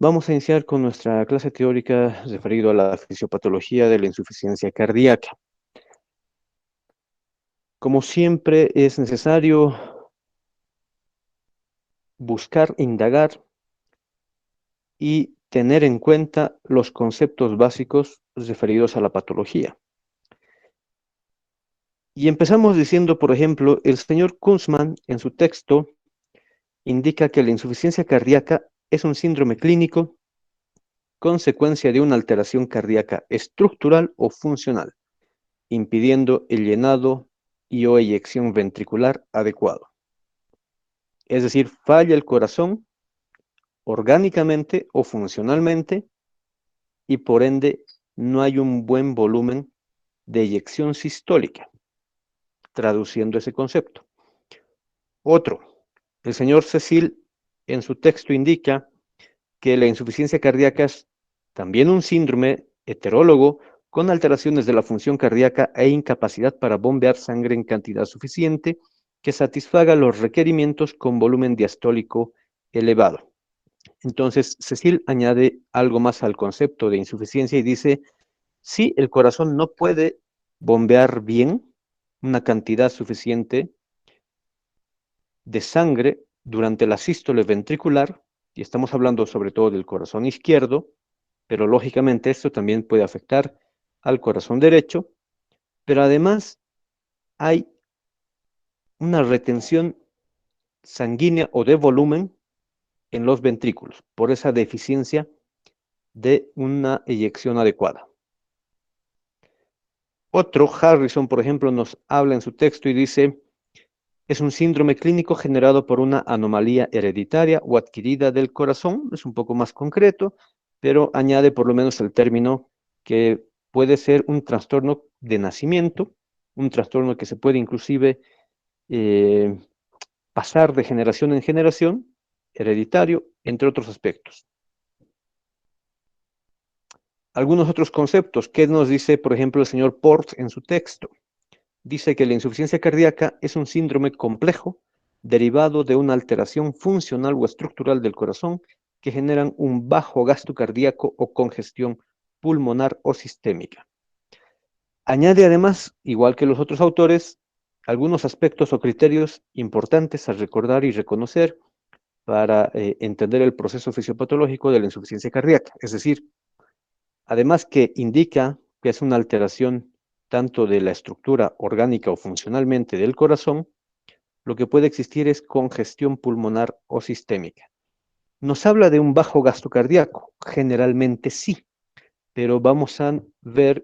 Vamos a iniciar con nuestra clase teórica referido a la fisiopatología de la insuficiencia cardíaca. Como siempre, es necesario buscar, indagar y tener en cuenta los conceptos básicos referidos a la patología. Y empezamos diciendo, por ejemplo, el señor Kunzman en su texto indica que la insuficiencia cardíaca es un síndrome clínico consecuencia de una alteración cardíaca estructural o funcional, impidiendo el llenado y o eyección ventricular adecuado. Es decir, falla el corazón orgánicamente o funcionalmente y por ende no hay un buen volumen de eyección sistólica, traduciendo ese concepto. Otro, el señor Cecil en su texto indica que la insuficiencia cardíaca es también un síndrome heterólogo con alteraciones de la función cardíaca e incapacidad para bombear sangre en cantidad suficiente que satisfaga los requerimientos con volumen diastólico elevado. Entonces, Cecil añade algo más al concepto de insuficiencia y dice, si el corazón no puede bombear bien una cantidad suficiente de sangre durante la sístole ventricular, y estamos hablando sobre todo del corazón izquierdo, pero lógicamente esto también puede afectar al corazón derecho, pero además hay una retención sanguínea o de volumen en los ventrículos por esa deficiencia de una eyección adecuada. Otro, Harrison, por ejemplo, nos habla en su texto y dice, es un síndrome clínico generado por una anomalía hereditaria o adquirida del corazón, es un poco más concreto, pero añade por lo menos el término que puede ser un trastorno de nacimiento, un trastorno que se puede inclusive pasar de generación en generación, hereditario, entre otros aspectos. Algunos otros conceptos, ¿qué nos dice, por ejemplo, el señor Port en su texto? Dice que la insuficiencia cardíaca es un síndrome complejo derivado de una alteración funcional o estructural del corazón que generan un bajo gasto cardíaco o congestión pulmonar o sistémica. Añade además, igual que los otros autores, algunos aspectos o criterios importantes a recordar y reconocer para entender el proceso fisiopatológico de la insuficiencia cardíaca. Es decir, además que indica que es una alteración tanto de la estructura orgánica o funcionalmente del corazón, lo que puede existir es congestión pulmonar o sistémica. Nos habla de un bajo gasto cardíaco, generalmente sí, pero vamos a ver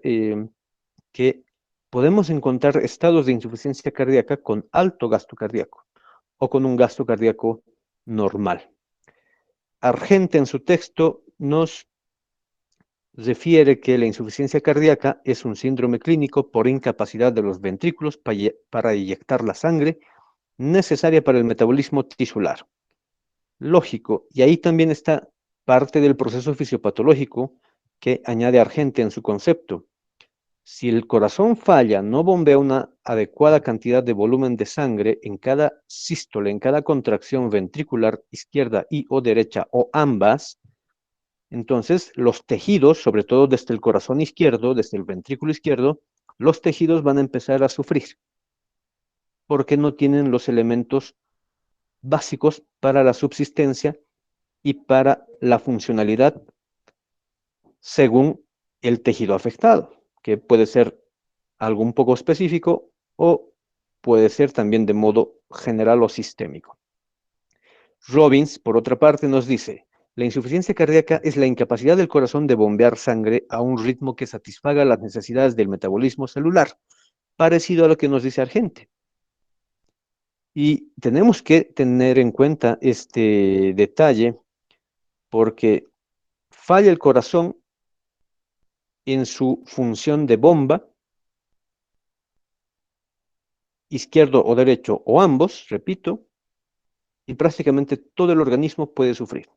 que podemos encontrar estados de insuficiencia cardíaca con alto gasto cardíaco o con un gasto cardíaco normal. Argente en su texto nos refiere que la insuficiencia cardíaca es un síndrome clínico por incapacidad de los ventrículos para eyectar la sangre necesaria para el metabolismo tisular. Lógico, y ahí también está parte del proceso fisiopatológico que añade Argente en su concepto. Si el corazón falla, no bombea una adecuada cantidad de volumen de sangre en cada sístole, en cada contracción ventricular izquierda y o derecha o ambas, entonces los tejidos, sobre todo desde el corazón izquierdo, desde el ventrículo izquierdo, los tejidos van a empezar a sufrir porque no tienen los elementos básicos para la subsistencia y para la funcionalidad según el tejido afectado, que puede ser algo un poco específico o puede ser también de modo general o sistémico. Robbins, por otra parte, nos dice, la insuficiencia cardíaca es la incapacidad del corazón de bombear sangre a un ritmo que satisfaga las necesidades del metabolismo celular, parecido a lo que nos dice Argente. Y tenemos que tener en cuenta este detalle porque falla el corazón en su función de bomba, izquierdo o derecho o ambos, repito, y prácticamente todo el organismo puede sufrir.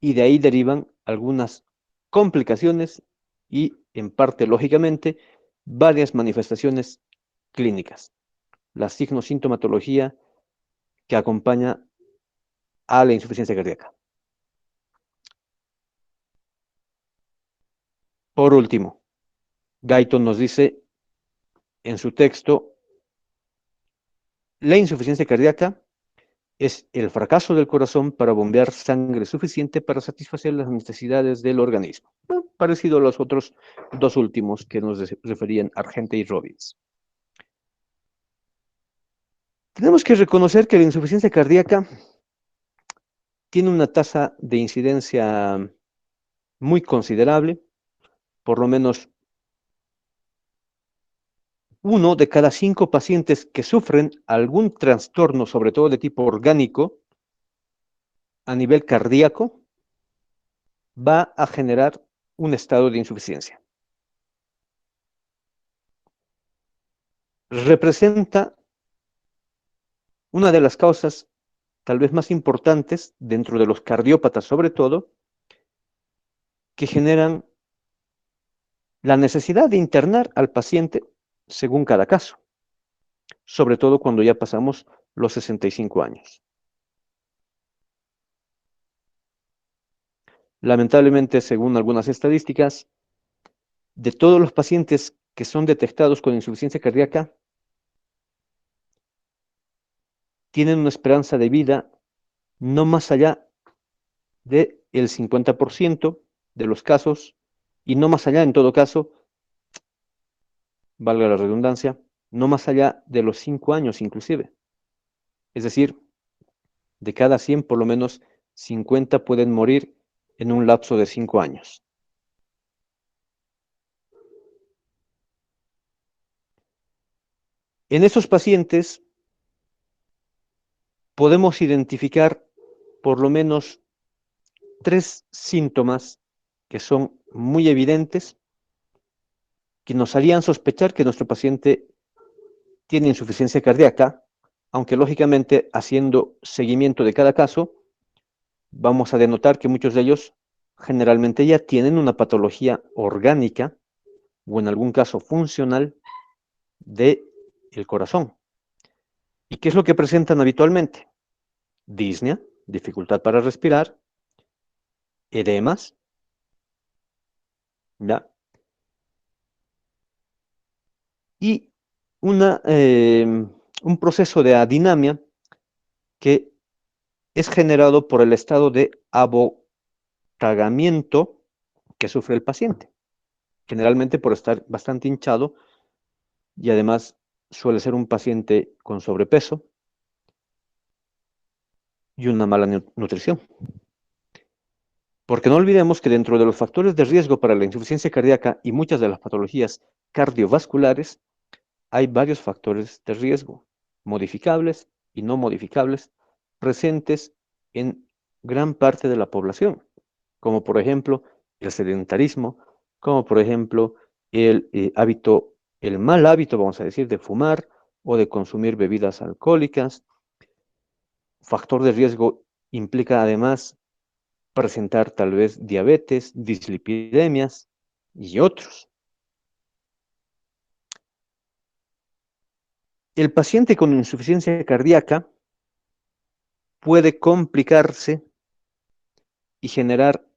Y de ahí derivan algunas complicaciones y, en parte, lógicamente, varias manifestaciones clínicas. La signosintomatología que acompaña a la insuficiencia cardíaca. Por último, Guyton nos dice en su texto, la insuficiencia cardíaca es el fracaso del corazón para bombear sangre suficiente para satisfacer las necesidades del organismo. Bueno, parecido a los otros dos últimos que nos referían Argente y Robbins. Tenemos que reconocer que la insuficiencia cardíaca tiene una tasa de incidencia muy considerable, por lo menos 1 de cada 5 pacientes que sufren algún trastorno, sobre todo de tipo orgánico, a nivel cardíaco, va a generar un estado de insuficiencia. Representa una de las causas tal vez más importantes dentro de los cardiópatas, sobre todo, que generan la necesidad de internar al paciente según cada caso, sobre todo cuando ya pasamos los 65 años. Lamentablemente, según algunas estadísticas, de todos los pacientes que son detectados con insuficiencia cardíaca, tienen una esperanza de vida no más allá del 50% de los casos, y no más allá, en todo caso, valga la redundancia, no más allá de los 5 años inclusive. Es decir, de cada 100, por lo menos 50 pueden morir en un lapso de 5 años. En esos pacientes podemos identificar por lo menos 3 síntomas que son muy evidentes, que nos harían sospechar que nuestro paciente tiene insuficiencia cardíaca, aunque lógicamente haciendo seguimiento de cada caso, vamos a denotar que muchos de ellos generalmente ya tienen una patología orgánica o en algún caso funcional del corazón. ¿Y qué es lo que presentan habitualmente? Disnea, dificultad para respirar, edemas, ¿ya? Y un proceso de adinamia que es generado por el estado de abotagamiento que sufre el paciente, generalmente por estar bastante hinchado y además suele ser un paciente con sobrepeso y una mala nutrición. Porque no olvidemos que dentro de los factores de riesgo para la insuficiencia cardíaca y muchas de las patologías cardiovasculares, hay varios factores de riesgo, modificables y no modificables, presentes en gran parte de la población, como por ejemplo el sedentarismo, como por ejemplo el mal hábito, vamos a decir, de fumar o de consumir bebidas alcohólicas. Factor de riesgo implica además presentar tal vez diabetes, dislipidemias y otros. El paciente con insuficiencia cardíaca puede complicarse y generar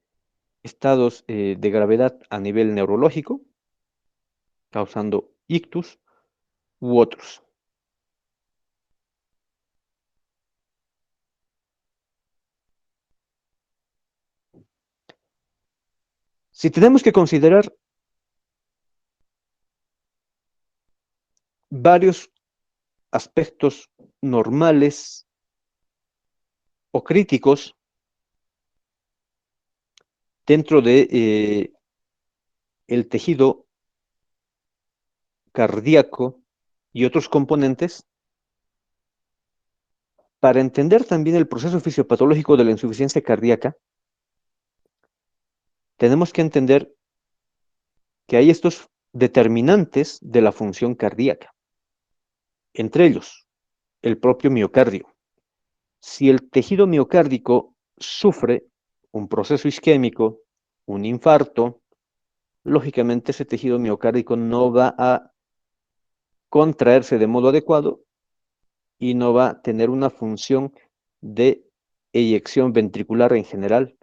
estados de gravedad a nivel neurológico, causando ictus u otros. Si tenemos que considerar varios aspectos normales o críticos dentro de el tejido cardíaco y otros componentes, para entender también el proceso fisiopatológico de la insuficiencia cardíaca, tenemos que entender que hay estos determinantes de la función cardíaca, entre ellos el propio miocardio. Si el tejido miocárdico sufre un proceso isquémico, un infarto, lógicamente ese tejido miocárdico no va a contraerse de modo adecuado y no va a tener una función de eyección ventricular en general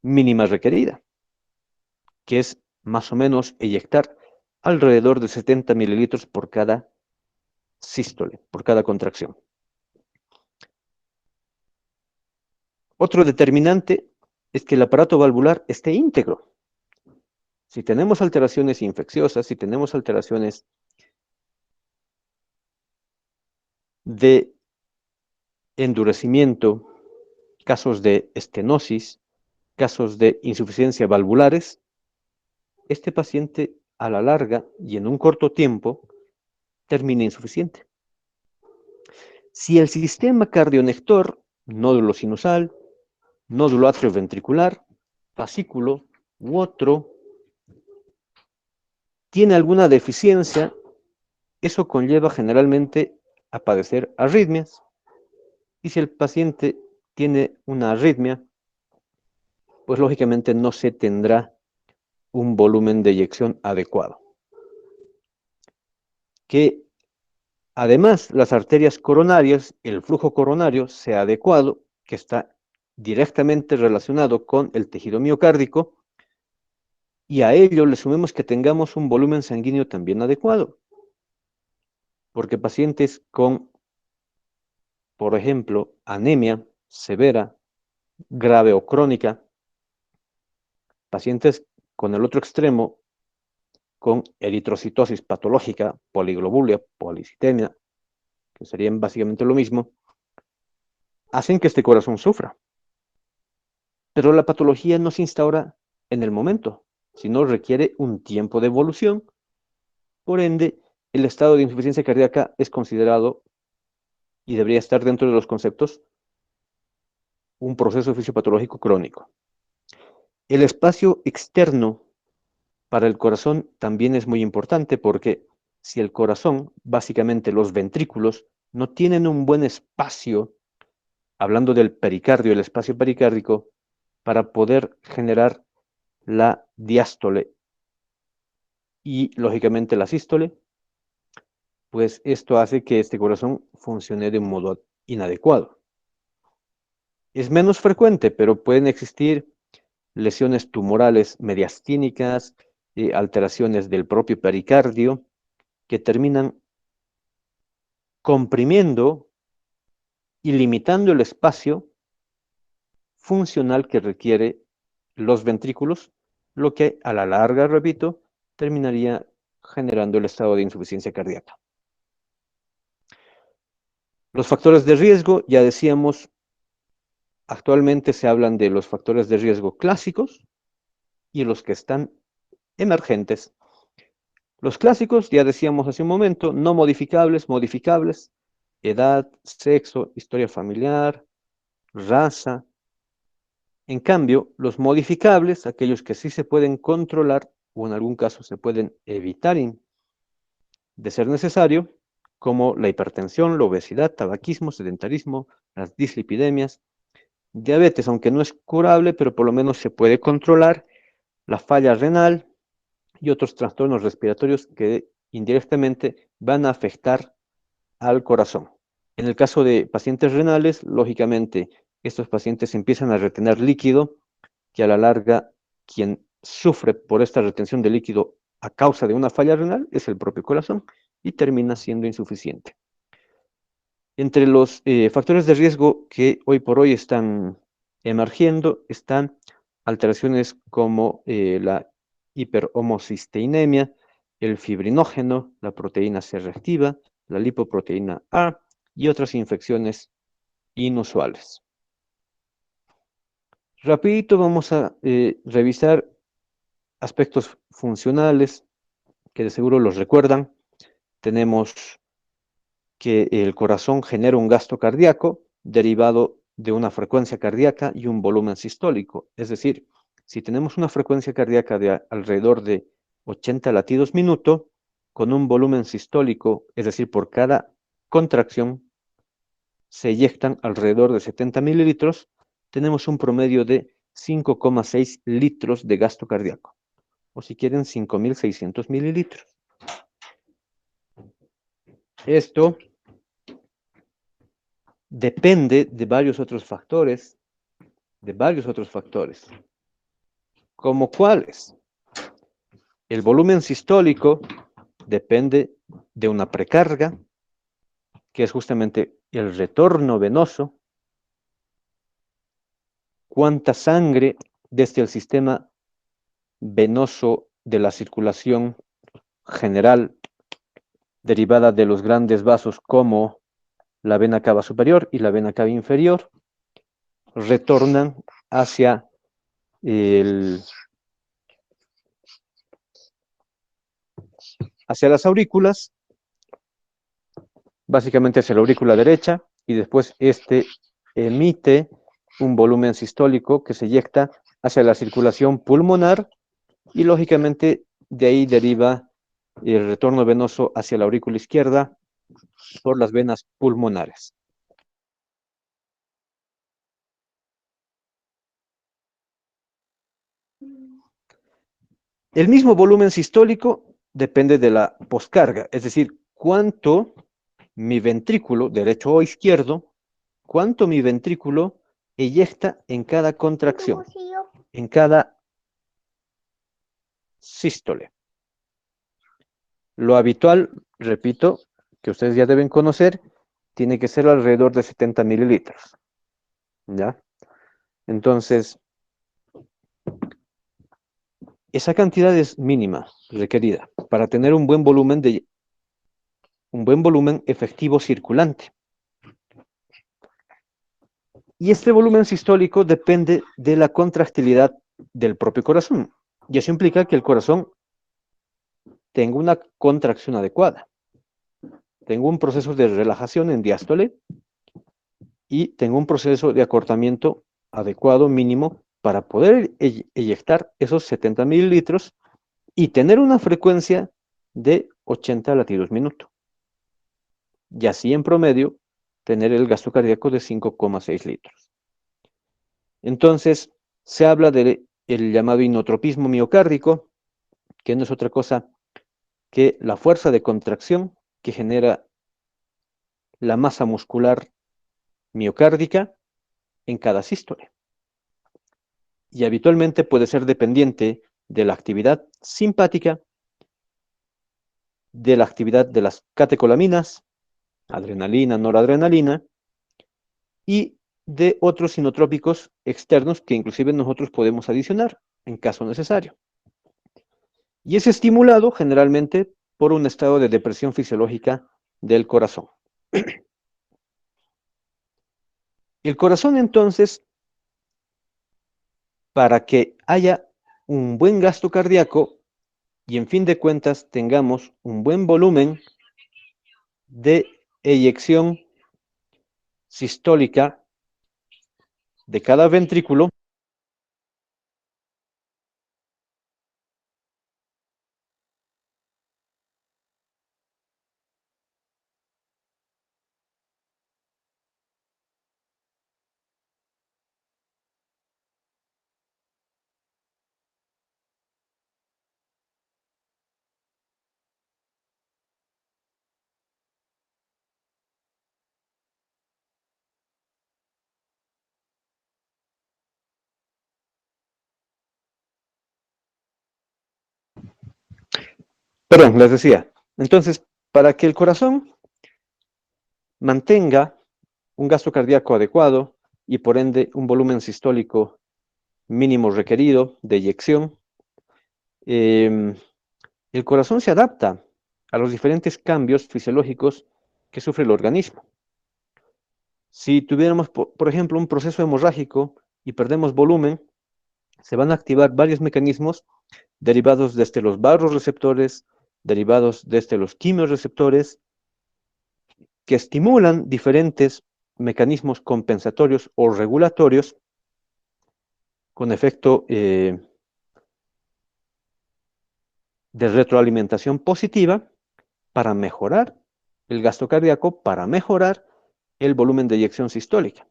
mínima requerida. que es más o menos eyectar alrededor de 70 mililitros por cada sístole, por cada contracción. Otro determinante es que el aparato valvular esté íntegro. Si tenemos alteraciones infecciosas, si tenemos alteraciones de endurecimiento, casos de estenosis, casos de insuficiencia valvulares, este paciente a la larga y en un corto tiempo termina insuficiente. Si el sistema cardionector, nódulo sinusal, nódulo atrioventricular, fascículo u otro, tiene alguna deficiencia, eso conlleva generalmente a padecer arritmias. Y si el paciente tiene una arritmia, pues lógicamente no se tendrá un volumen de eyección adecuado. Que además las arterias coronarias, el flujo coronario sea adecuado, que está directamente relacionado con el tejido miocárdico, y a ello le sumemos que tengamos un volumen sanguíneo también adecuado. Porque pacientes con, por ejemplo, anemia severa, grave o crónica, pacientes con el otro extremo, con eritrocitosis patológica, poliglobulia, policitemia, que serían básicamente lo mismo, hacen que este corazón sufra. Pero la patología no se instaura en el momento, sino requiere un tiempo de evolución. Por ende, el estado de insuficiencia cardíaca es considerado y debería estar dentro de los conceptos un proceso fisiopatológico crónico. El espacio externo para el corazón también es muy importante porque si el corazón, básicamente los ventrículos, no tienen un buen espacio, hablando del pericardio, el espacio pericárdico, para poder generar la diástole y, lógicamente, la sístole, pues esto hace que este corazón funcione de un modo inadecuado. Es menos frecuente, pero pueden existir lesiones tumorales mediastínicas, alteraciones del propio pericardio, que terminan comprimiendo y limitando el espacio funcional que requiere los ventrículos, lo que a la larga, repito, terminaría generando el estado de insuficiencia cardíaca. Los factores de riesgo, ya decíamos, actualmente se hablan de los factores de riesgo clásicos y los que están emergentes. Los clásicos, ya decíamos hace un momento, no modificables, modificables, edad, sexo, historia familiar, raza. En cambio, los modificables, aquellos que sí se pueden controlar o en algún caso se pueden evitar de ser necesario, como la hipertensión, la obesidad, tabaquismo, sedentarismo, las dislipidemias, diabetes, aunque no es curable, pero por lo menos se puede controlar, la falla renal y otros trastornos respiratorios que indirectamente van a afectar al corazón. En el caso de pacientes renales, lógicamente, estos pacientes empiezan a retener líquido, que a la larga, quien sufre por esta retención de líquido a causa de una falla renal es el propio corazón y termina siendo insuficiente. Entre los factores de riesgo que hoy por hoy están emergiendo están alteraciones como la hiperhomocisteinemia, el fibrinógeno, la proteína C reactiva, la lipoproteína A y otras infecciones inusuales. Rapidito vamos a revisar aspectos funcionales que de seguro los recuerdan. Tenemos que el corazón genera un gasto cardíaco derivado de una frecuencia cardíaca y un volumen sistólico. Es decir, si tenemos una frecuencia cardíaca de alrededor de 80 latidos minuto, con un volumen sistólico, es decir, por cada contracción, se eyectan alrededor de 70 mililitros, tenemos un promedio de 5,6 litros de gasto cardíaco, o si quieren 5.600 mililitros. Esto depende de varios otros factores, ¿como cuáles? El volumen sistólico depende de una precarga, que es justamente el retorno venoso, cuánta sangre desde el sistema venoso de la circulación general derivada de los grandes vasos como la vena cava superior y la vena cava inferior, retornan hacia hacia las aurículas, básicamente hacia la aurícula derecha, y después este emite un volumen sistólico que se eyecta hacia la circulación pulmonar, y lógicamente de ahí deriva el retorno venoso hacia la aurícula izquierda por las venas pulmonares. El mismo volumen sistólico depende de la poscarga, es decir, cuánto mi ventrículo, derecho o izquierdo, cuánto mi ventrículo eyecta en cada contracción, en cada sístole. Lo habitual, repito, que ustedes ya deben conocer, tiene que ser alrededor de 70 mililitros. ¿Ya? Entonces, esa cantidad es mínima requerida para tener un buen volumen efectivo circulante. Y este volumen sistólico depende de la contractilidad del propio corazón. Y eso implica que el corazón tenga una contracción adecuada. Tengo un proceso de relajación en diástole y tengo un proceso de acortamiento adecuado mínimo para poder eyectar esos 70 mililitros y tener una frecuencia de 80 latidos minuto. Y así en promedio tener el gasto cardíaco de 5,6 litros. Entonces se habla del llamado inotropismo miocárdico, que no es otra cosa que la fuerza de contracción que genera la masa muscular miocárdica en cada sístole. Y habitualmente puede ser dependiente de la actividad simpática, de la actividad de las catecolaminas, adrenalina, noradrenalina, y de otros inotrópicos externos que inclusive nosotros podemos adicionar en caso necesario. Y es estimulado generalmente por un estado de depresión fisiológica del corazón. El corazón entonces, para que haya un buen gasto cardíaco y en fin de cuentas tengamos un buen volumen de eyección sistólica de cada ventrículo, perdón, les decía, entonces, para que el corazón mantenga un gasto cardíaco adecuado y por ende un volumen sistólico mínimo requerido de eyección, el corazón se adapta a los diferentes cambios fisiológicos que sufre el organismo. Si tuviéramos, por ejemplo, un proceso hemorrágico y perdemos volumen, se van a activar varios mecanismos derivados desde los vasoreceptores, derivados desde los quimiorreceptores, que estimulan diferentes mecanismos compensatorios o regulatorios con efecto de retroalimentación positiva para mejorar el gasto cardíaco, para mejorar el volumen de eyección sistólica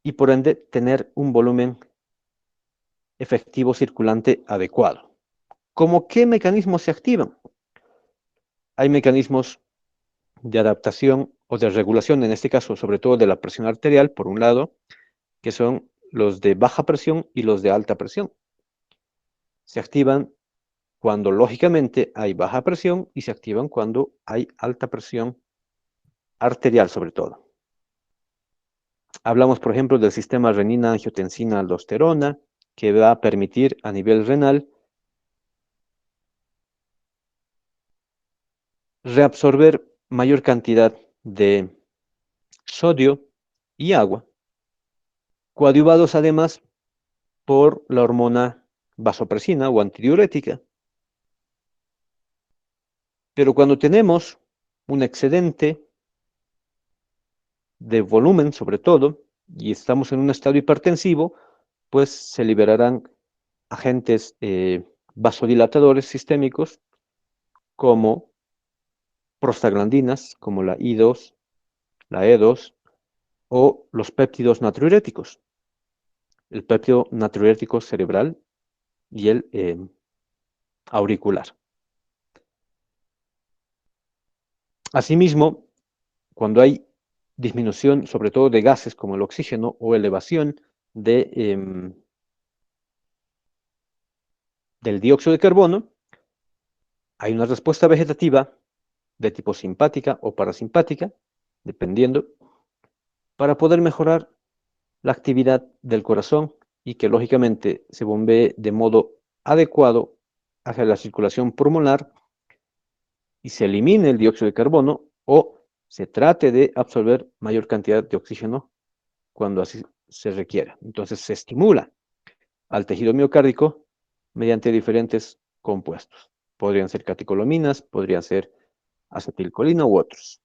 y por ende tener un volumen efectivo circulante adecuado. ¿Cómo qué mecanismos se activan? Hay mecanismos de adaptación o de regulación, en este caso sobre todo de la presión arterial, por un lado, que son los de baja presión y los de alta presión. Se activan cuando lógicamente hay baja presión y se activan cuando hay alta presión arterial sobre todo. Hablamos, por ejemplo, del sistema renina-angiotensina-aldosterona, que va a permitir a nivel renal reabsorber mayor cantidad de sodio y agua, coadyuvados además por la hormona vasopresina o antidiurética. Pero cuando tenemos un excedente de volumen, sobre todo, y estamos en un estado hipertensivo, pues se liberarán agentes vasodilatadores sistémicos como prostaglandinas, como la I2, la E2 o los péptidos natriuréticos, el péptido natriurético cerebral y el auricular. Asimismo, cuando hay disminución, sobre todo de gases como el oxígeno o elevación del dióxido de carbono, hay una respuesta vegetativa de tipo simpática o parasimpática, dependiendo, para poder mejorar la actividad del corazón y que lógicamente se bombee de modo adecuado hacia la circulación pulmonar y se elimine el dióxido de carbono o se trate de absorber mayor cantidad de oxígeno cuando así se requiera. Entonces se estimula al tejido miocárdico mediante diferentes compuestos. Podrían ser catecolaminas, podrían ser acetilcolina u otros.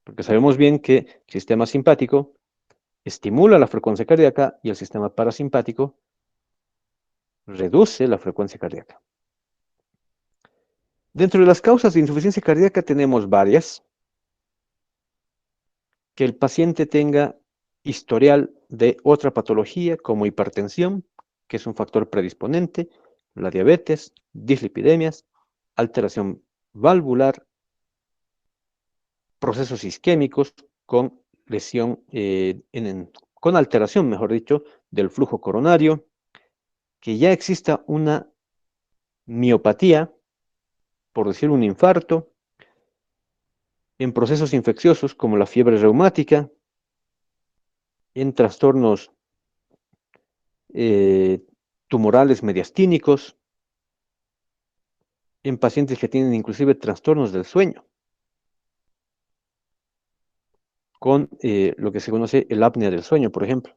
Porque sabemos bien que el sistema simpático estimula la frecuencia cardíaca y el sistema parasimpático reduce la frecuencia cardíaca. Dentro de las causas de insuficiencia cardíaca tenemos varias. Que el paciente tenga historial de otra patología como hipertensión, que es un factor predisponente, la diabetes, dislipidemias, alteración valvular, procesos isquémicos con lesión, con alteración, mejor dicho, del flujo coronario, que ya exista una miopatía, por decir un infarto, en procesos infecciosos como la fiebre reumática, en trastornos tumorales mediastínicos, en pacientes que tienen inclusive trastornos del sueño, con lo que se conoce el apnea del sueño, por ejemplo.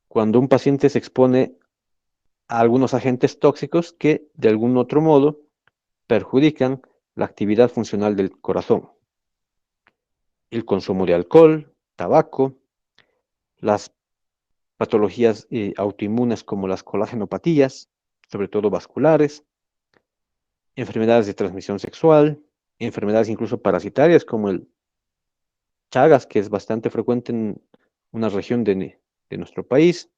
Cuando un paciente se expone a algunos agentes tóxicos que de algún otro modo perjudican la actividad funcional del corazón. El consumo de alcohol, tabaco, las patologías autoinmunes como las colagenopatías, sobre todo vasculares, enfermedades de transmisión sexual, enfermedades incluso parasitarias como el Chagas, que es bastante frecuente en una región de nuestro país,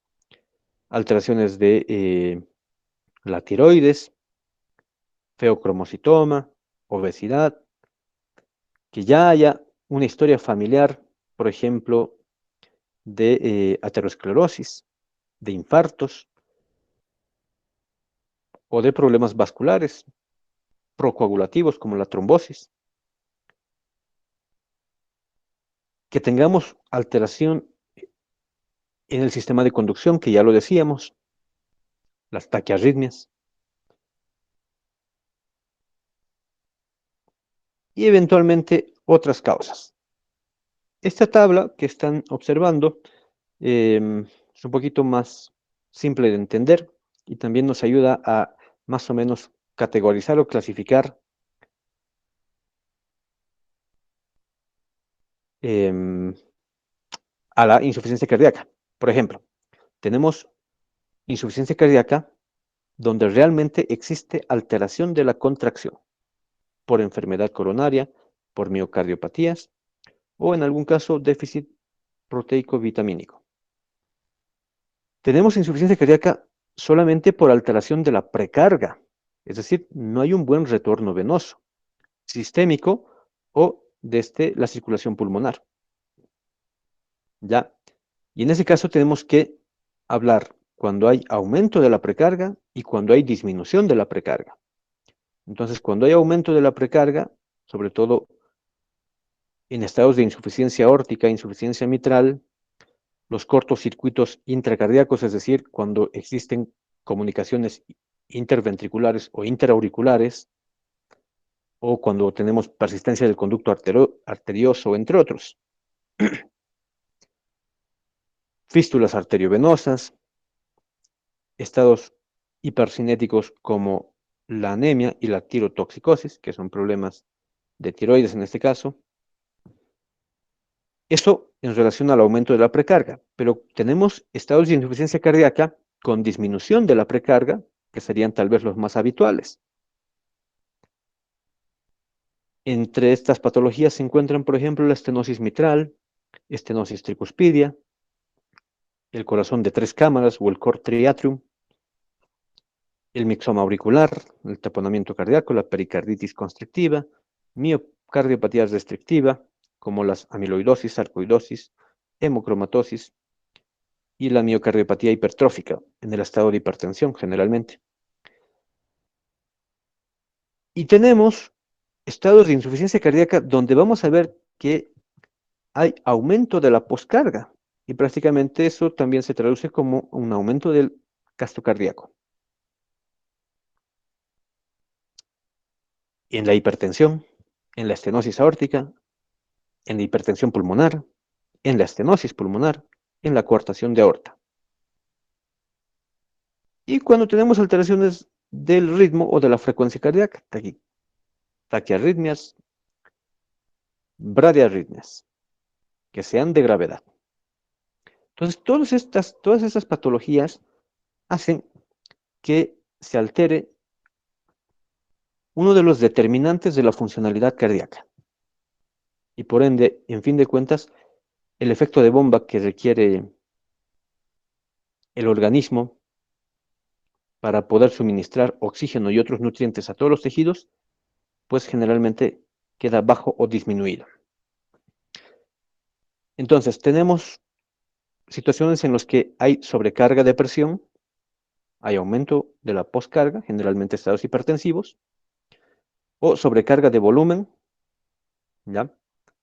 alteraciones de la tiroides, feocromocitoma, obesidad, que ya haya una historia familiar, por ejemplo, de aterosclerosis, de infartos o de problemas vasculares procoagulativos como la trombosis, que tengamos alteración en el sistema de conducción, que ya lo decíamos, las taquiarritmias, y eventualmente otras causas. Esta tabla que están observando es un poquito más simple de entender y también nos ayuda a más o menos categorizar o clasificar a la insuficiencia cardíaca. Por ejemplo, tenemos insuficiencia cardíaca donde realmente existe alteración de la contracción por enfermedad coronaria, por miocardiopatías o en algún caso déficit proteico vitamínico. Tenemos insuficiencia cardíaca solamente por alteración de la precarga, es decir, no hay un buen retorno venoso, sistémico o desde la circulación pulmonar. ¿Ya? Y en ese caso tenemos que hablar cuando hay aumento de la precarga y cuando hay disminución de la precarga. Entonces, cuando hay aumento de la precarga, sobre todo en estados de insuficiencia aórtica, insuficiencia mitral, los cortocircuitos intracardíacos, es decir, cuando existen comunicaciones interventriculares o interauriculares, o cuando tenemos persistencia del conducto arterioso, entre otros. Fístulas arteriovenosas, estados hipercinéticos como la anemia y la tirotoxicosis, que son problemas de tiroides en este caso. Eso en relación al aumento de la precarga, pero tenemos estados de insuficiencia cardíaca con disminución de la precarga, que serían tal vez los más habituales. Entre estas patologías se encuentran, por ejemplo, la estenosis mitral, estenosis tricuspidia, el corazón de 3 cámaras o el cor triatrium, el mixoma auricular, el taponamiento cardíaco, la pericarditis constrictiva, miocardiopatía restrictiva, como las amiloidosis, sarcoidosis, hemocromatosis y la miocardiopatía hipertrófica, en el estado de hipertensión generalmente. Y tenemos estados de insuficiencia cardíaca donde vamos a ver que hay aumento de la poscarga, y prácticamente eso también se traduce como un aumento del gasto cardíaco. En la hipertensión, en la estenosis aórtica, en la hipertensión pulmonar, en la estenosis pulmonar, en la coartación de aorta. Y cuando tenemos alteraciones del ritmo o de la frecuencia cardíaca, taquiarritmias, bradiarritmias, que sean de gravedad. Entonces, todas estas patologías hacen que se altere uno de los determinantes de la funcionalidad cardíaca. Y por ende, en fin de cuentas, el efecto de bomba que requiere el organismo para poder suministrar oxígeno y otros nutrientes a todos los tejidos, pues generalmente queda bajo o disminuido. Entonces, tenemos situaciones en las que hay sobrecarga de presión, hay aumento de la poscarga, generalmente estados hipertensivos, o sobrecarga de volumen, ¿ya?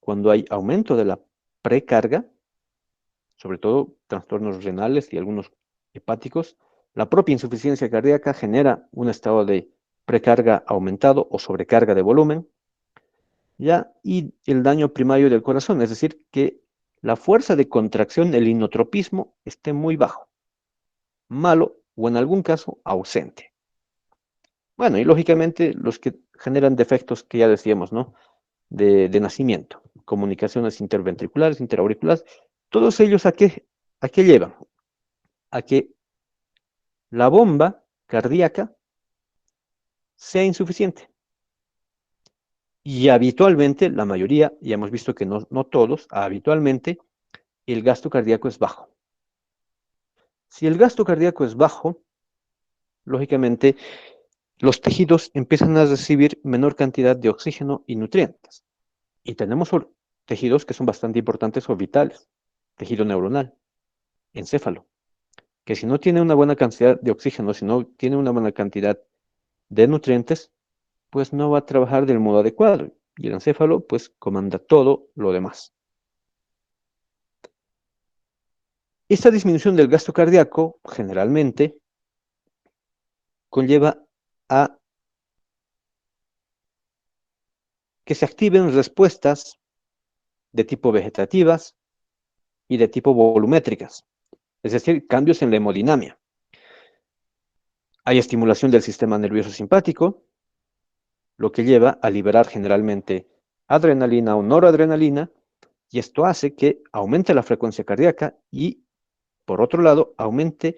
Cuando hay aumento de la precarga, sobre todo trastornos renales y algunos hepáticos, la propia insuficiencia cardíaca genera un estado de precarga aumentado o sobrecarga de volumen, ¿ya? Y el daño primario del corazón, es decir, que la fuerza de contracción, el inotropismo, esté muy bajo, malo o en algún caso ausente. Bueno, y lógicamente los que generan defectos que ya decíamos, ¿no? De nacimiento, comunicaciones interventriculares, interauriculares, todos ellos ¿a qué llevan? A que la bomba cardíaca sea insuficiente. Y habitualmente, la mayoría, ya hemos visto que no todos, habitualmente el gasto cardíaco es bajo. Si el gasto cardíaco es bajo, lógicamente los tejidos empiezan a recibir menor cantidad de oxígeno y nutrientes. Y tenemos tejidos que son bastante importantes o vitales. Tejido neuronal, encéfalo, que si no tiene una buena cantidad de oxígeno, si no tiene una buena cantidad de nutrientes, pues no va a trabajar del modo adecuado. Y el encéfalo, pues, comanda todo lo demás. Esta disminución del gasto cardíaco, generalmente, conlleva a que se activen respuestas de tipo vegetativas y de tipo volumétricas, es decir, cambios en la hemodinamia. Hay estimulación del sistema nervioso simpático, lo que lleva a liberar generalmente adrenalina o noradrenalina, y esto hace que aumente la frecuencia cardíaca y, por otro lado, aumente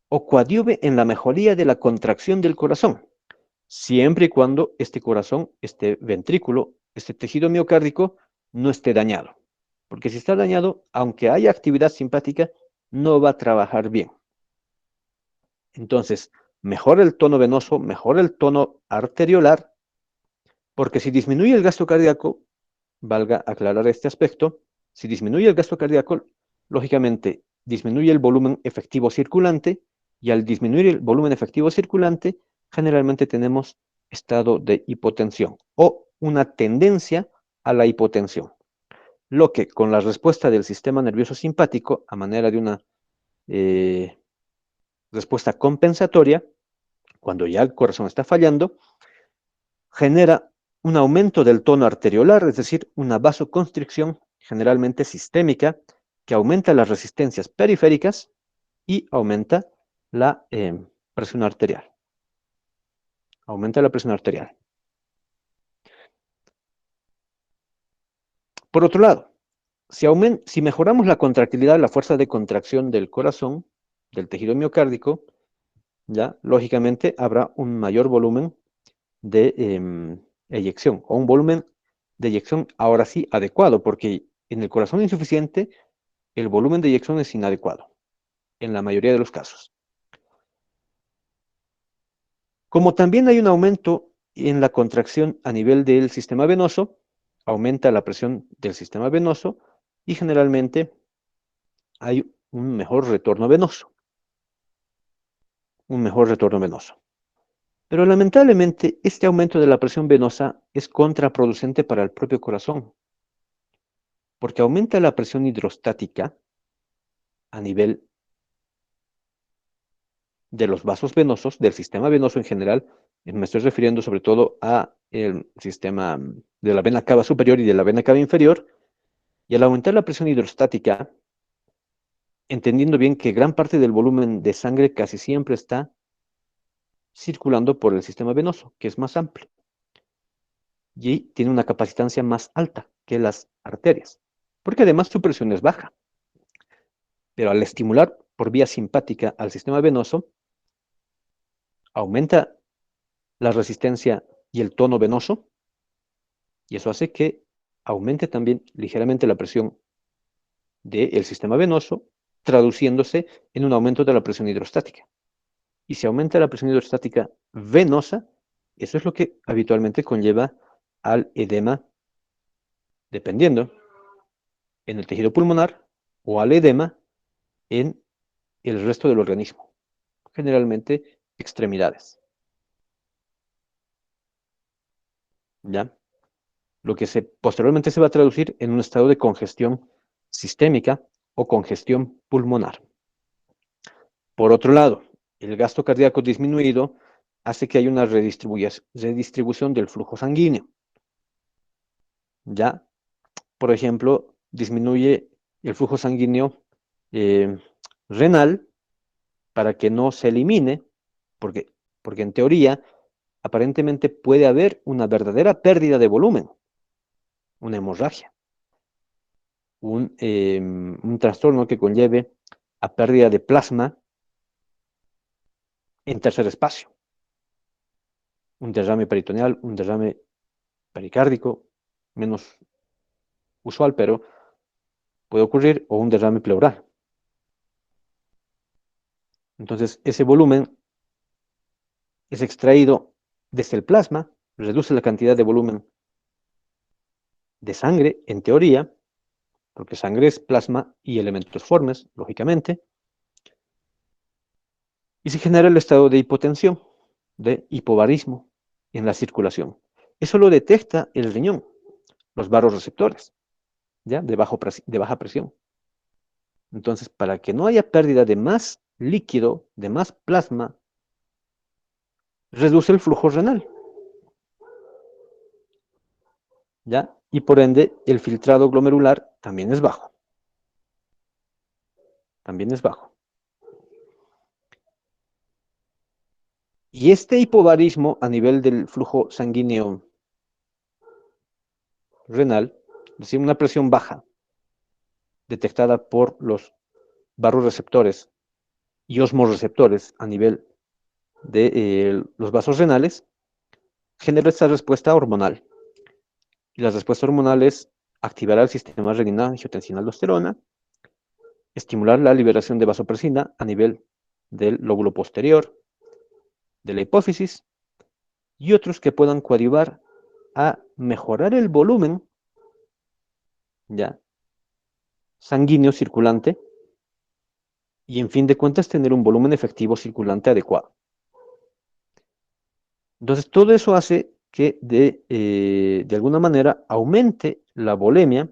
o coadyuve en la mejoría de la contracción del corazón, siempre y cuando este corazón, este ventrículo, este tejido miocárdico no esté dañado. Porque si está dañado, aunque haya actividad simpática, no va a trabajar bien. Entonces, mejora el tono venoso, mejora el tono arteriolar, porque si disminuye el gasto cardíaco, valga aclarar este aspecto, si disminuye el gasto cardíaco, lógicamente disminuye el volumen efectivo circulante Y al disminuir el volumen efectivo circulante, generalmente tenemos estado de hipotensión o una tendencia a la hipotensión. Lo que con la respuesta del sistema nervioso simpático, a manera de una respuesta compensatoria, cuando ya el corazón está fallando, genera un aumento del tono arteriolar, es decir, una vasoconstricción generalmente sistémica que aumenta las resistencias periféricas y aumenta la presión arterial. Aumenta la presión arterial. Por otro lado, si mejoramos la contractilidad, la fuerza de contracción del corazón, del tejido miocárdico, ya, lógicamente habrá un mayor volumen de eyección, o un volumen de eyección ahora sí adecuado, porque en el corazón insuficiente el volumen de eyección es inadecuado, en la mayoría de los casos. Como también hay un aumento en la contracción a nivel del sistema venoso, aumenta la presión del sistema venoso y generalmente hay un mejor retorno venoso. Un mejor retorno venoso. Pero lamentablemente este aumento de la presión venosa es contraproducente para el propio corazón, porque aumenta la presión hidrostática a nivel de los vasos venosos, del sistema venoso en general. Me estoy refiriendo sobre todo a el sistema de la vena cava superior y de la vena cava inferior, y al aumentar la presión hidrostática, entendiendo bien que gran parte del volumen de sangre casi siempre está circulando por el sistema venoso, que es más amplio, y tiene una capacitancia más alta que las arterias, porque además su presión es baja. Pero al estimular por vía simpática al sistema venoso, aumenta la resistencia y el tono venoso, y eso hace que aumente también ligeramente la presión del sistema venoso, traduciéndose en un aumento de la presión hidrostática. Y si aumenta la presión hidrostática venosa, eso es lo que habitualmente conlleva al edema, dependiendo, en el tejido pulmonar o al edema en el resto del organismo, generalmente extremidades. ¿Ya? Lo que posteriormente se va a traducir en un estado de congestión sistémica o congestión pulmonar. Por otro lado, el gasto cardíaco disminuido hace que haya una redistribución del flujo sanguíneo. ¿Ya? Por ejemplo, disminuye el flujo sanguíneo renal para que no se elimine, porque en teoría aparentemente puede haber una verdadera pérdida de volumen, una hemorragia, un trastorno que conlleve a pérdida de plasma en tercer espacio, un derrame peritoneal, un derrame pericárdico, menos usual, pero puede ocurrir, o un derrame pleural. Entonces, ese volumen es extraído desde el plasma, reduce la cantidad de volumen de sangre, en teoría, porque sangre es plasma y elementos formes, lógicamente, y se genera el estado de hipotensión, de hipobarismo en la circulación. Eso lo detecta el riñón, los vasoreceptores, ¿ya? De baja presión. Entonces, para que no haya pérdida de más líquido, de más plasma, reduce el flujo renal, ¿ya? Y por ende, el filtrado glomerular también es bajo. También es bajo. Y este hipobarismo a nivel del flujo sanguíneo renal, es decir, una presión baja, detectada por los vasoreceptores y osmoreceptores a nivel de los vasos renales, genera esta respuesta hormonal. Y la respuesta hormonal es activar el sistema renina-angiotensina-aldosterona, estimular la liberación de vasopresina a nivel del lóbulo posterior, de la hipófisis, y otros que puedan coadyuvar a mejorar el volumen, ¿ya?, sanguíneo circulante y en fin de cuentas tener un volumen efectivo circulante adecuado. Entonces, todo eso hace que de alguna manera aumente la volemia,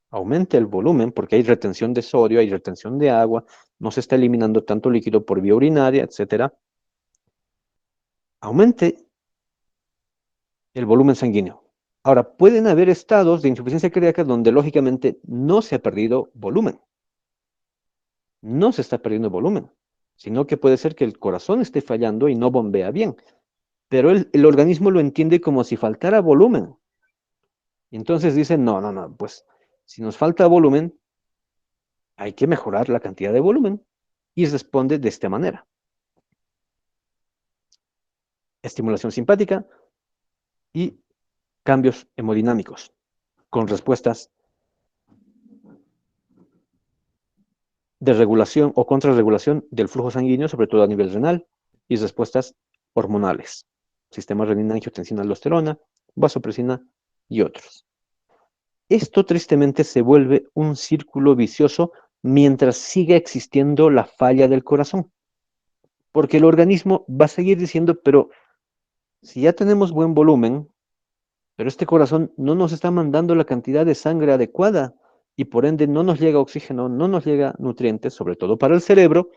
aumente el volumen, porque hay retención de sodio, hay retención de agua, no se está eliminando tanto líquido por vía urinaria, etcétera. Aumente el volumen sanguíneo. Ahora, pueden haber estados de insuficiencia cardíaca donde lógicamente no se ha perdido volumen. No se está perdiendo volumen, sino que puede ser que el corazón esté fallando y no bombea bien. Pero el organismo lo entiende como si faltara volumen. Y entonces dice, no, pues si nos falta volumen, hay que mejorar la cantidad de volumen. Y responde de esta manera. Estimulación simpática y cambios hemodinámicos con respuestas de regulación o contrarregulación del flujo sanguíneo, sobre todo a nivel renal, y respuestas hormonales, sistema renina-angiotensina-aldosterona, vasopresina y otros. Esto tristemente se vuelve un círculo vicioso mientras siga existiendo la falla del corazón, porque el organismo va a seguir diciendo, pero si ya tenemos buen volumen, pero este corazón no nos está mandando la cantidad de sangre adecuada y por ende no nos llega oxígeno, no nos llega nutrientes, sobre todo para el cerebro,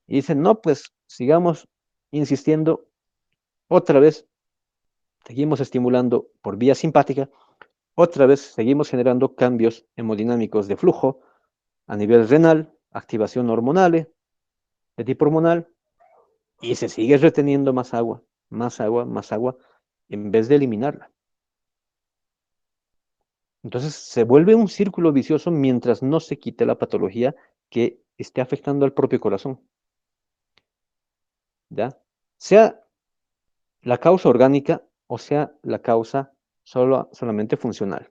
y dicen, no, pues sigamos insistiendo, otra vez seguimos estimulando por vía simpática, otra vez seguimos generando cambios hemodinámicos de flujo a nivel renal, activación hormonal, de tipo hormonal, y se sigue reteniendo más agua, más agua, más agua, en vez de eliminarla. Entonces se vuelve un círculo vicioso mientras no se quite la patología que esté afectando al propio corazón. ¿Ya? Sea la causa orgánica o sea la causa solamente funcional.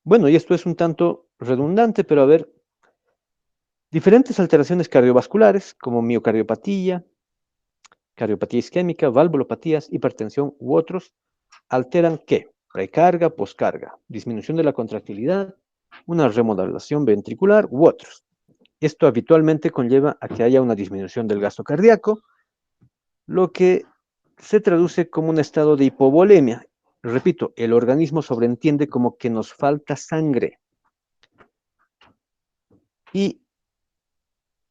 Bueno, y esto es un tanto redundante, pero a ver, diferentes alteraciones cardiovasculares como miocardiopatía, cardiopatía isquémica, valvulopatías, hipertensión u otros, alteran ¿qué? Precarga, poscarga, disminución de la contractilidad, una remodelación ventricular u otros. Esto habitualmente conlleva a que haya una disminución del gasto cardíaco, lo que se traduce como un estado de hipovolemia. Repito, el organismo sobreentiende como que nos falta sangre. Y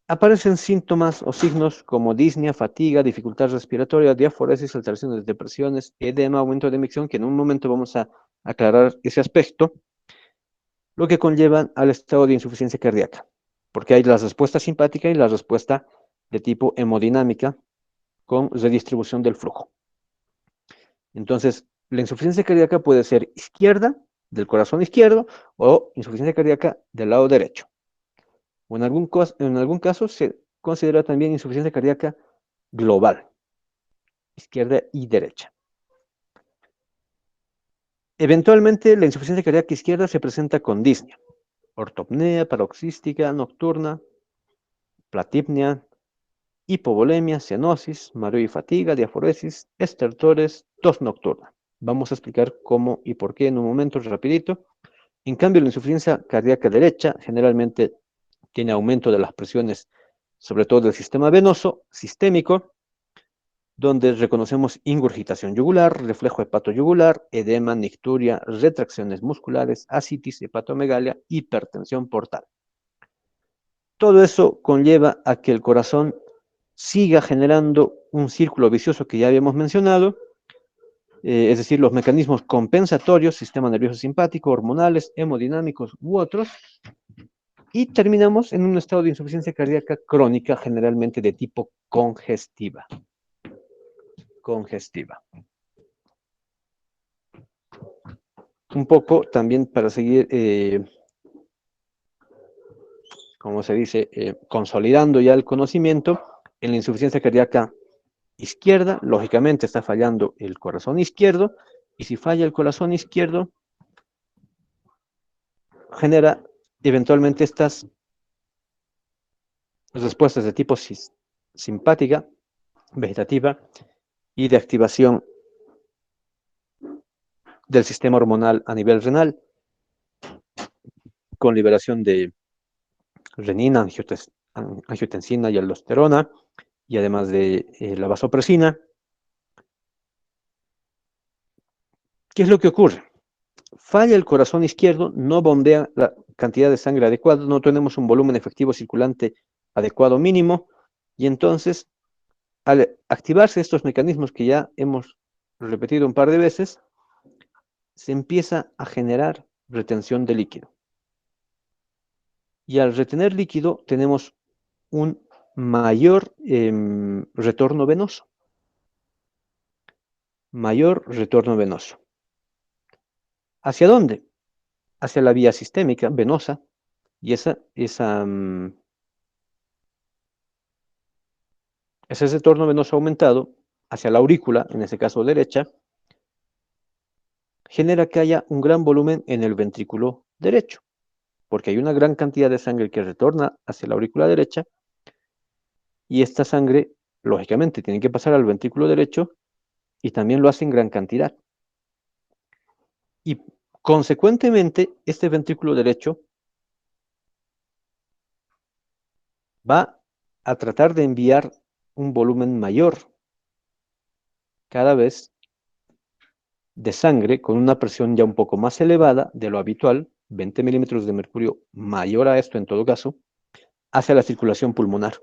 aparecen síntomas o signos como disnea, fatiga, dificultad respiratoria, diaforesis, alteraciones, depresiones, edema, aumento de micción, que en un momento vamos a aclarar ese aspecto, lo que conllevan al estado de insuficiencia cardíaca, porque hay la respuesta simpática y la respuesta de tipo hemodinámica con redistribución del flujo. Entonces, la insuficiencia cardíaca puede ser izquierda, del corazón izquierdo, o insuficiencia cardíaca del lado derecho. O en algún caso se considera también insuficiencia cardíaca global, izquierda y derecha. Eventualmente, la insuficiencia cardíaca izquierda se presenta con disnea, ortopnea, paroxística, nocturna, platipnea, hipovolemia, cianosis, mareo y fatiga, diaforesis, estertores, tos nocturna. Vamos a explicar cómo y por qué en un momento rapidito. En cambio, la insuficiencia cardíaca derecha generalmente tiene aumento de las presiones, sobre todo del sistema venoso, sistémico, donde reconocemos ingurgitación yugular, reflejo hepatoyugular, edema, nicturia, retracciones musculares, ascitis, hepatomegalia, hipertensión portal. Todo eso conlleva a que el corazón siga generando un círculo vicioso que ya habíamos mencionado, es decir, los mecanismos compensatorios, sistema nervioso simpático, hormonales, hemodinámicos u otros, y terminamos en un estado de insuficiencia cardíaca crónica, generalmente de tipo congestiva. Un poco también para seguir, como se dice, consolidando ya el conocimiento, en la insuficiencia cardíaca izquierda, lógicamente está fallando el corazón izquierdo, y si falla el corazón izquierdo, genera eventualmente estas respuestas de tipo simpática, vegetativa y de activación del sistema hormonal a nivel renal, con liberación de renina, angiotensina y aldosterona, y además de la vasopresina. ¿Qué es lo que ocurre? Falla el corazón izquierdo, no bombea la cantidad de sangre adecuada, no tenemos un volumen efectivo circulante adecuado mínimo, y entonces, al activarse estos mecanismos que ya hemos repetido un par de veces, se empieza a generar retención de líquido. Y al retener líquido tenemos un mayor retorno venoso. Mayor retorno venoso. ¿Hacia dónde? Hacia la vía sistémica, venosa, y ese retorno venoso aumentado hacia la aurícula, en este caso derecha, genera que haya un gran volumen en el ventrículo derecho, porque hay una gran cantidad de sangre que retorna hacia la aurícula derecha, y esta sangre, lógicamente, tiene que pasar al ventrículo derecho, y también lo hace en gran cantidad. Y consecuentemente, este ventrículo derecho va a tratar de enviar un volumen mayor cada vez de sangre con una presión ya un poco más elevada de lo habitual, 20 milímetros de mercurio mayor a esto en todo caso, hacia la circulación pulmonar.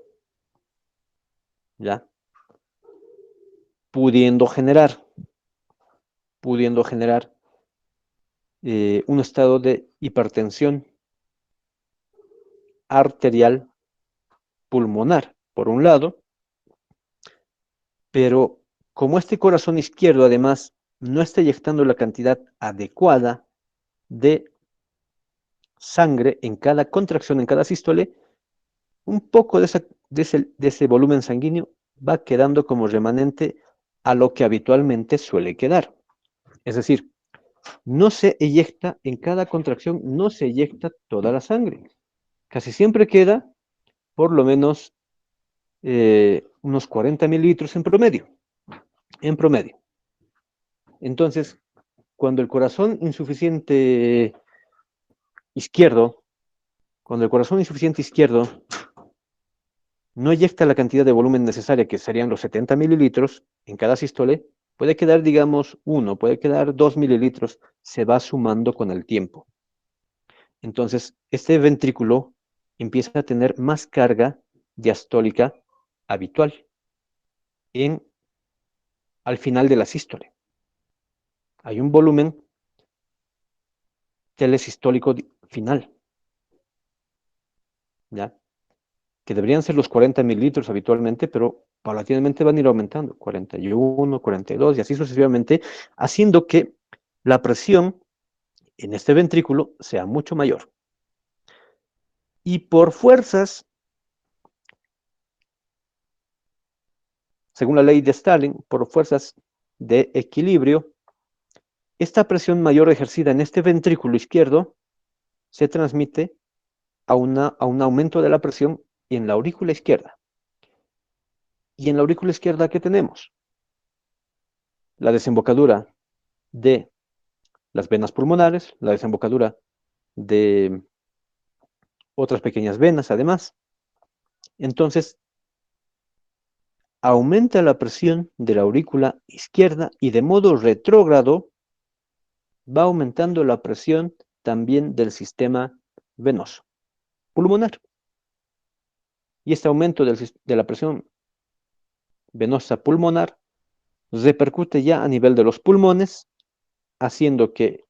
¿Ya? Pudiendo generar un estado de hipertensión arterial pulmonar, por un lado, pero como este corazón izquierdo además no está inyectando la cantidad adecuada de sangre en cada contracción, en cada sístole, un poco de ese volumen sanguíneo va quedando como remanente a lo que habitualmente suele quedar. Es decir, no se eyecta en cada contracción, no se eyecta toda la sangre. Casi siempre queda por lo menos unos 40 mililitros en promedio. En promedio. Entonces, cuando el corazón insuficiente izquierdo, cuando el corazón insuficiente izquierdo no eyecta la cantidad de volumen necesaria, que serían los 70 mililitros en cada sístole, puede quedar, digamos, 1, puede quedar 2 mililitros, se va sumando con el tiempo. Entonces, este ventrículo empieza a tener más carga diastólica habitual al final de la sístole. Hay un volumen telesistólico final, ¿ya? Que deberían ser los 40 mililitros habitualmente, pero paulatinamente van a ir aumentando, 41, 42 y así sucesivamente, haciendo que la presión en este ventrículo sea mucho mayor. Y por fuerzas, según la ley de Stalin, por fuerzas de equilibrio, esta presión mayor ejercida en este ventrículo izquierdo se transmite a un aumento de la presión en la aurícula izquierda. Y en la aurícula izquierda, ¿qué tenemos? La desembocadura de las venas pulmonares, la desembocadura de otras pequeñas venas, además. Entonces, aumenta la presión de la aurícula izquierda y de modo retrógrado va aumentando la presión también del sistema venoso pulmonar. Y este aumento de la presión venosa pulmonar repercute ya a nivel de los pulmones, haciendo que,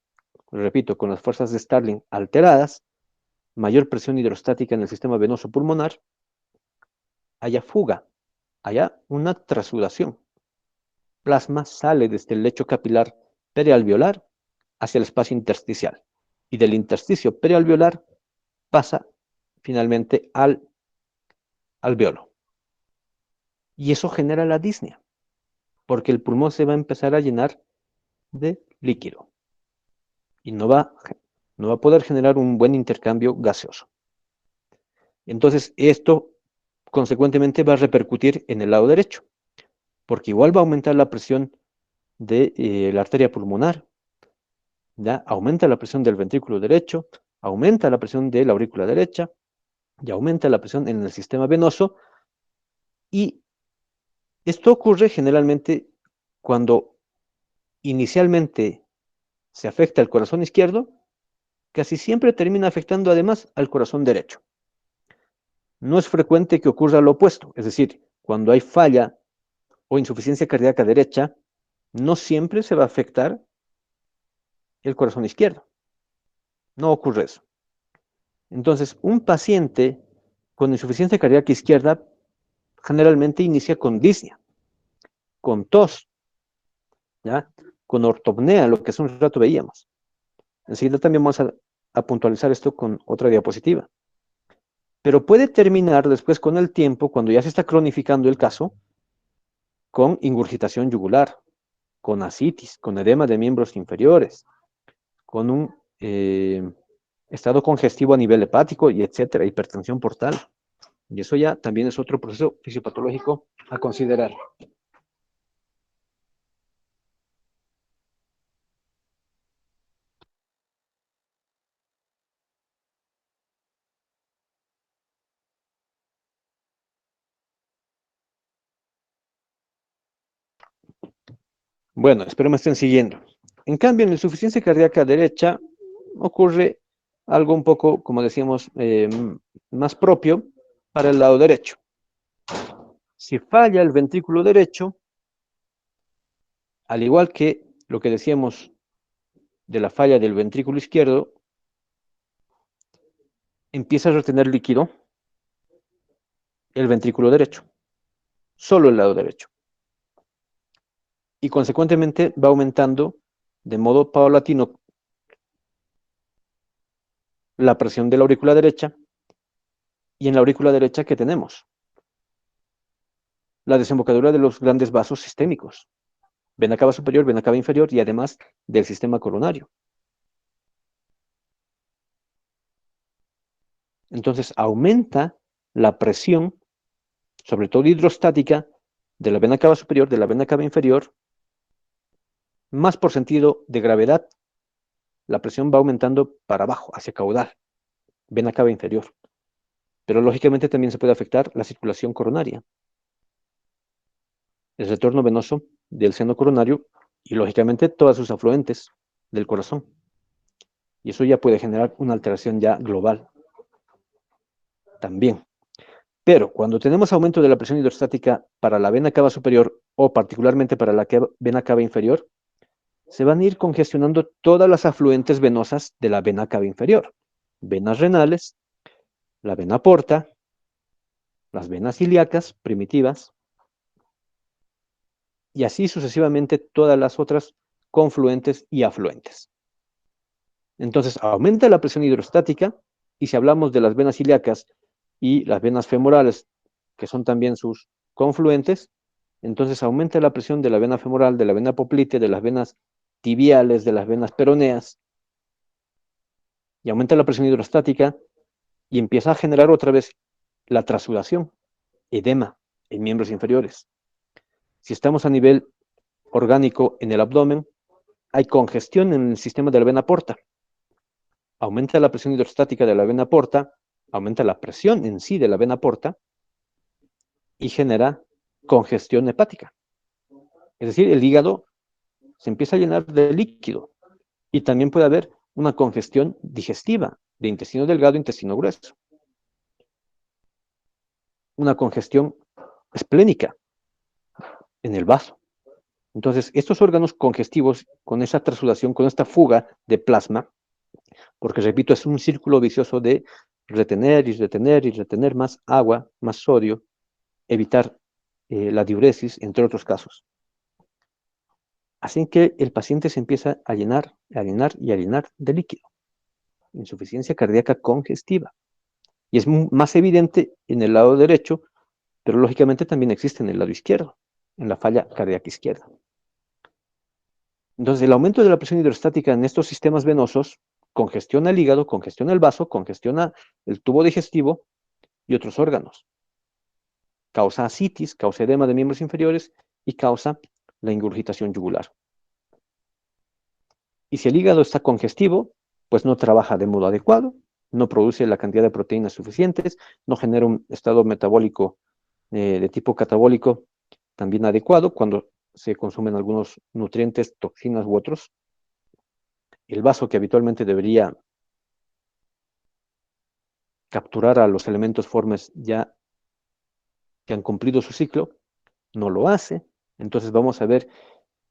repito, con las fuerzas de Starling alteradas, mayor presión hidrostática en el sistema venoso pulmonar, haya fuga, haya una trasudación. Plasma sale desde el lecho capilar perialveolar hacia el espacio intersticial, y del intersticio perialveolar pasa finalmente al alveolo. Y eso genera la disnea, porque el pulmón se va a empezar a llenar de líquido y no va a poder generar un buen intercambio gaseoso. Entonces, esto consecuentemente va a repercutir en el lado derecho, porque igual va a aumentar la presión de la arteria pulmonar, ¿ya? Aumenta la presión del ventrículo derecho, aumenta la presión de la aurícula derecha, y aumenta la presión en el sistema venoso, y esto ocurre generalmente cuando inicialmente se afecta al corazón izquierdo, casi siempre termina afectando además al corazón derecho. No es frecuente que ocurra lo opuesto, es decir, cuando hay falla o insuficiencia cardíaca derecha, no siempre se va a afectar el corazón izquierdo. No ocurre eso. Entonces, un paciente con insuficiencia cardíaca izquierda generalmente inicia con disnea, con tos, ¿ya? Con ortopnea, lo que hace un rato veíamos. Enseguida también vamos a puntualizar esto con otra diapositiva. Pero puede terminar después con el tiempo, cuando ya se está cronificando el caso, con ingurgitación yugular, con ascitis, con edema de miembros inferiores, con un estado congestivo a nivel hepático, y etcétera, hipertensión portal. Y eso ya también es otro proceso fisiopatológico a considerar. Bueno, espero me estén siguiendo. En cambio, en la insuficiencia cardíaca derecha ocurre algo un poco, como decíamos, más propio para el lado derecho. Si falla el ventrículo derecho, al igual que lo que decíamos de la falla del ventrículo izquierdo, empieza a retener líquido el ventrículo derecho, solo el lado derecho. Y consecuentemente va aumentando de modo paulatino la presión de la aurícula derecha. Y en la aurícula derecha, ¿qué tenemos? La desembocadura de los grandes vasos sistémicos, vena cava superior, vena cava inferior, y además del sistema coronario. Entonces aumenta la presión, sobre todo hidrostática, de la vena cava superior, de la vena cava inferior, más por sentido de gravedad, la presión va aumentando para abajo, hacia caudal, vena cava inferior. Pero lógicamente también se puede afectar la circulación coronaria, el retorno venoso del seno coronario, y lógicamente todas sus afluentes del corazón. Y eso ya puede generar una alteración ya global también. Pero cuando tenemos aumento de la presión hidrostática para la vena cava superior, o particularmente para la vena cava inferior, se van a ir congestionando todas las afluentes venosas de la vena cava inferior. Venas renales, la vena porta, las venas ilíacas primitivas, y así sucesivamente todas las otras confluentes y afluentes. Entonces aumenta la presión hidrostática, y si hablamos de las venas ilíacas y las venas femorales, que son también sus confluentes, entonces aumenta la presión de la vena femoral, de la vena poplite, de las venas tibiales, de las venas peroneas, y aumenta la presión hidrostática, y empieza a generar otra vez la trasudación, edema en miembros inferiores. Si estamos a nivel orgánico en el abdomen, hay congestión en el sistema de la vena porta. Aumenta la presión hidrostática de la vena porta, aumenta la presión en sí de la vena porta, y genera congestión hepática. Es decir, el hígado se empieza a llenar de líquido, y también puede haber una congestión digestiva de intestino delgado, intestino grueso, una congestión esplénica en el vaso. Entonces, estos órganos congestivos, con esa trasudación, con esta fuga de plasma, porque repito, es un círculo vicioso de retener y retener y retener más agua, más sodio, evitar la diuresis, entre otros casos. Así que el paciente se empieza a llenar, a llenar y a llenar de líquido. Insuficiencia cardíaca congestiva. Y es más evidente en el lado derecho, pero lógicamente también existe en el lado izquierdo, en la falla cardíaca izquierda. Entonces, el aumento de la presión hidrostática en estos sistemas venosos congestiona el hígado, congestiona el vaso, congestiona el tubo digestivo y otros órganos. Causa ascitis, causa edema de miembros inferiores y causa la ingurgitación yugular. Y si el hígado está congestivo, pues no trabaja de modo adecuado, no produce la cantidad de proteínas suficientes, no genera un estado metabólico de tipo catabólico también adecuado cuando se consumen algunos nutrientes, toxinas u otros. El vaso que habitualmente debería capturar a los elementos formes ya que han cumplido su ciclo, no lo hace. Entonces vamos a ver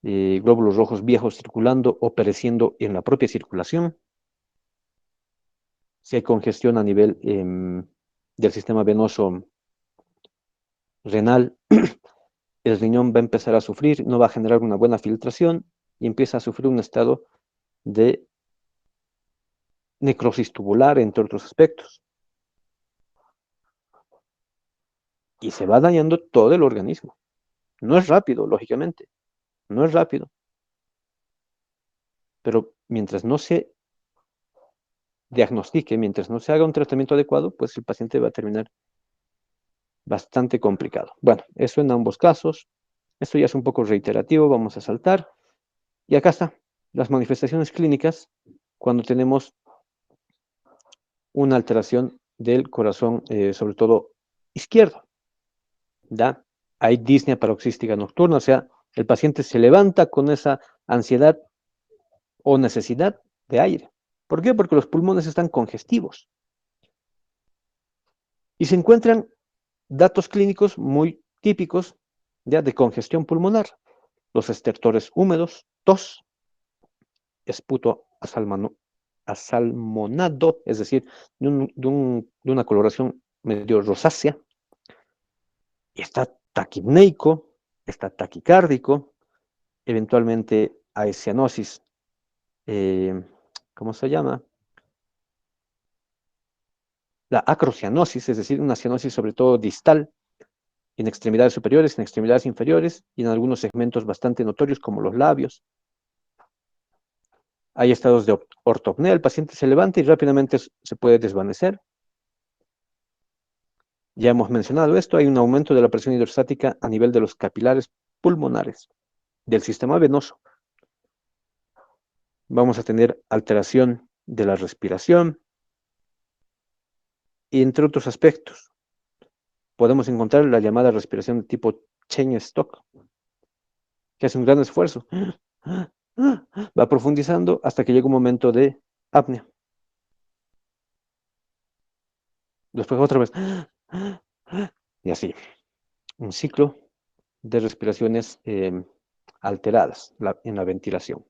glóbulos rojos viejos circulando o pereciendo en la propia circulación. Si hay congestión a nivel del sistema venoso renal, el riñón va a empezar a sufrir, no va a generar una buena filtración y empieza a sufrir un estado de necrosis tubular, entre otros aspectos. Y se va dañando todo el organismo. No es rápido, lógicamente, no es rápido. Pero mientras no se diagnostique, mientras no se haga un tratamiento adecuado, pues el paciente va a terminar bastante complicado. Bueno, eso en ambos casos. Esto ya es un poco reiterativo, vamos a saltar. Y acá está, las manifestaciones clínicas cuando tenemos una alteración del corazón, sobre todo izquierdo. ¿Ya? Hay disnea paroxística nocturna, o sea, el paciente se levanta con esa ansiedad o necesidad de aire. ¿Por qué? Porque los pulmones están congestivos. Y se encuentran datos clínicos muy típicos ya de congestión pulmonar. Los estertores húmedos, tos, esputo asalmonado, es decir, de una coloración medio rosácea, y está taquipneico, está taquicárdico, eventualmente hay cianosis, ¿cómo se llama? La acrocianosis, es decir, una cianosis sobre todo distal, en extremidades superiores, en extremidades inferiores y en algunos segmentos bastante notorios como los labios. Hay estados de ortopnea, el paciente se levanta y rápidamente se puede desvanecer. Ya hemos mencionado esto, hay un aumento de la presión hidrostática a nivel de los capilares pulmonares, del sistema venoso. Vamos a tener alteración de la respiración, y entre otros aspectos. Podemos encontrar la llamada respiración de tipo Cheyne-Stokes, que hace un gran esfuerzo. Va profundizando hasta que llega un momento de apnea. Después otra vez. Y así. Un ciclo de respiraciones alteradas en la ventilación.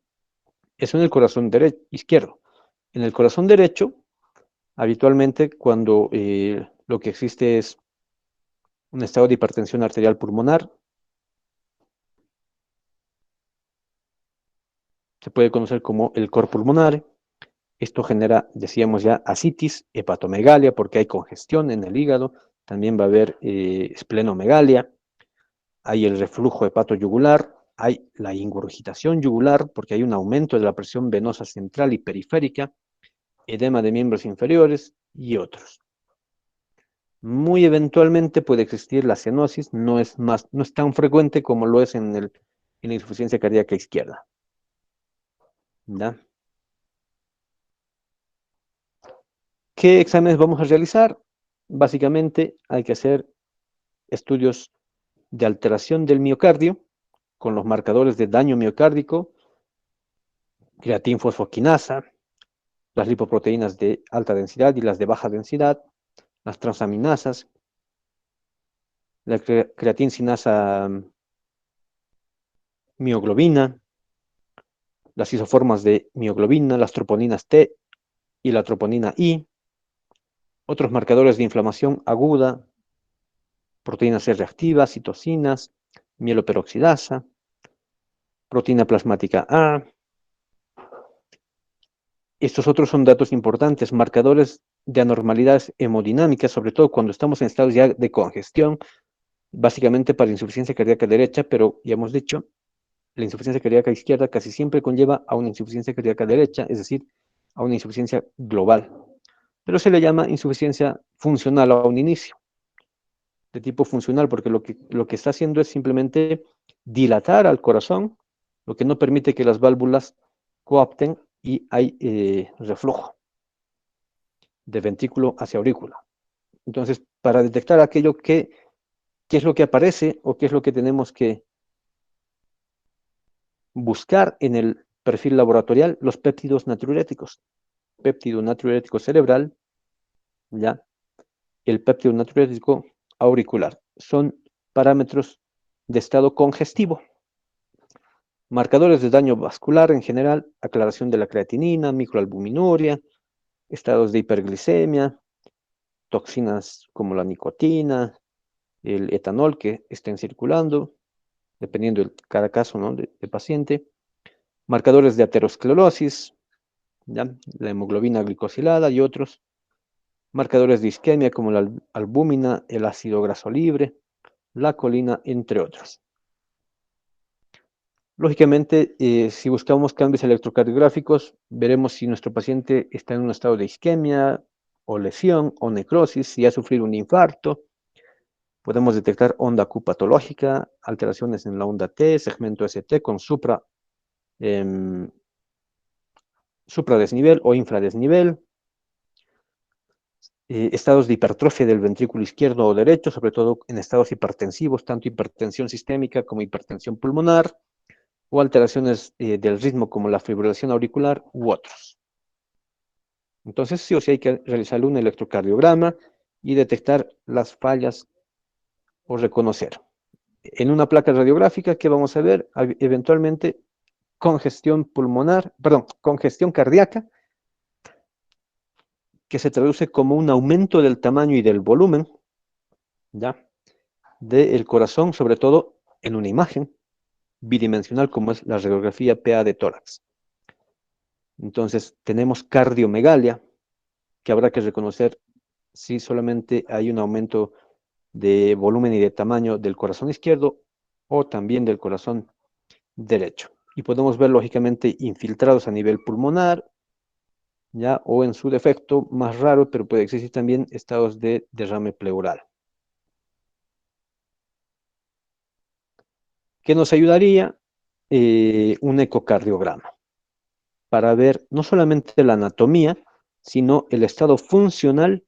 Eso en el corazón izquierdo. En el corazón derecho, habitualmente cuando lo que existe es un estado de hipertensión arterial pulmonar, se puede conocer como el cor pulmonar. Esto genera, decíamos ya, ascitis, hepatomegalia, porque hay congestión en el hígado. También va a haber esplenomegalia. Hay el reflujo hepatoyugular. Hay la ingurgitación yugular, porque hay un aumento de la presión venosa central y periférica. Edema de miembros inferiores y otros. Muy eventualmente puede existir la cianosis, no es tan frecuente como lo es en la insuficiencia cardíaca izquierda. ¿Ya? ¿Qué exámenes vamos a realizar? Básicamente hay que hacer estudios de alteración del miocardio con los marcadores de daño miocárdico, creatinfosfoquinasa, las lipoproteínas de alta densidad y las de baja densidad, las transaminasas, la creatinsinasa mioglobina, las isoformas de mioglobina, las troponinas T y la troponina I, otros marcadores de inflamación aguda, proteínas C reactivas, citocinas, mieloperoxidasa, proteína plasmática A. Estos otros son datos importantes, marcadores de anormalidades hemodinámicas, sobre todo cuando estamos en estados ya de congestión, básicamente para insuficiencia cardíaca derecha, pero ya hemos dicho, la insuficiencia cardíaca izquierda casi siempre conlleva a una insuficiencia cardíaca derecha, es decir, a una insuficiencia global. Pero se le llama insuficiencia funcional a un inicio, de tipo funcional, porque lo que está haciendo es simplemente dilatar al corazón, lo que no permite que las válvulas coapten y hay reflujo. de ventrículo hacia aurícula. Entonces, para detectar aquello qué es lo que aparece o qué es lo que tenemos que buscar en el perfil laboratorial, los péptidos natriuréticos. Péptido natriurético cerebral, ¿ya? El péptido natriurético auricular. Son parámetros de estado congestivo. Marcadores de daño vascular en general, aclaración de la creatinina, microalbuminuria, estados de hiperglicemia, toxinas como la nicotina, el etanol que estén circulando, dependiendo de cada caso, ¿no?, del paciente. Marcadores de aterosclerosis, ¿ya?, la hemoglobina glicosilada y otros. Marcadores de isquemia como la albúmina, el ácido graso libre, la colina, entre otros. Lógicamente, si buscamos cambios electrocardiográficos, veremos si nuestro paciente está en un estado de isquemia o lesión o necrosis, si ha sufrido un infarto. Podemos detectar onda Q patológica, alteraciones en la onda T, segmento ST con supradesnivel o infradesnivel, estados de hipertrofia del ventrículo izquierdo o derecho, sobre todo en estados hipertensivos, tanto hipertensión sistémica como hipertensión pulmonar, o alteraciones del ritmo como la fibrilación auricular u otros. Entonces, sí o sí hay que realizar un electrocardiograma y detectar las fallas o reconocer. En una placa radiográfica, ¿qué vamos a ver? Eventualmente congestión pulmonar, perdón, congestión cardíaca, que se traduce como un aumento del tamaño y del volumen, ¿ya?, del corazón, sobre todo en una imagen bidimensional como es la radiografía PA de tórax. Entonces, tenemos cardiomegalia, que habrá que reconocer si solamente hay un aumento de volumen y de tamaño del corazón izquierdo o también del corazón derecho. Y podemos ver, lógicamente, infiltrados a nivel pulmonar, ¿ya?, o en su defecto más raro, pero puede existir también estados de derrame pleural. ¿Qué nos ayudaría? Un ecocardiograma, para ver no solamente la anatomía, sino el estado funcional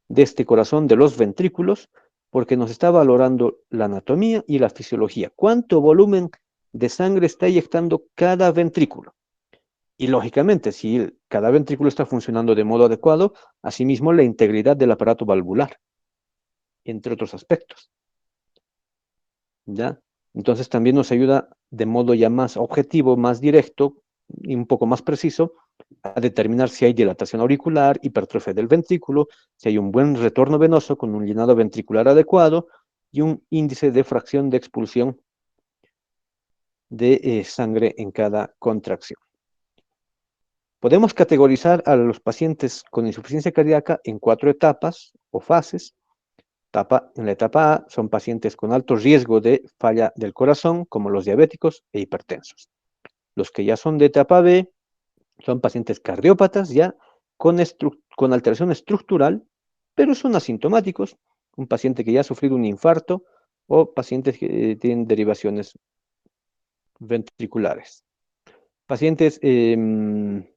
de este corazón, de los ventrículos, porque nos está valorando la anatomía y la fisiología. ¿Cuánto volumen de sangre está inyectando cada ventrículo? Y lógicamente, si cada ventrículo está funcionando de modo adecuado, asimismo la integridad del aparato valvular, entre otros aspectos, ¿ya? Entonces también nos ayuda de modo ya más objetivo, más directo y un poco más preciso a determinar si hay dilatación auricular, hipertrofia del ventrículo, si hay un buen retorno venoso con un llenado ventricular adecuado y un índice de fracción de expulsión de sangre en cada contracción. Podemos categorizar a los pacientes con insuficiencia cardíaca en 4 etapas o fases. En la etapa A son pacientes con alto riesgo de falla del corazón, como los diabéticos e hipertensos. Los que ya son de etapa B son pacientes cardiópatas ya con alteración estructural, pero son asintomáticos. Un paciente que ya ha sufrido un infarto o pacientes que tienen derivaciones ventriculares. Pacientes en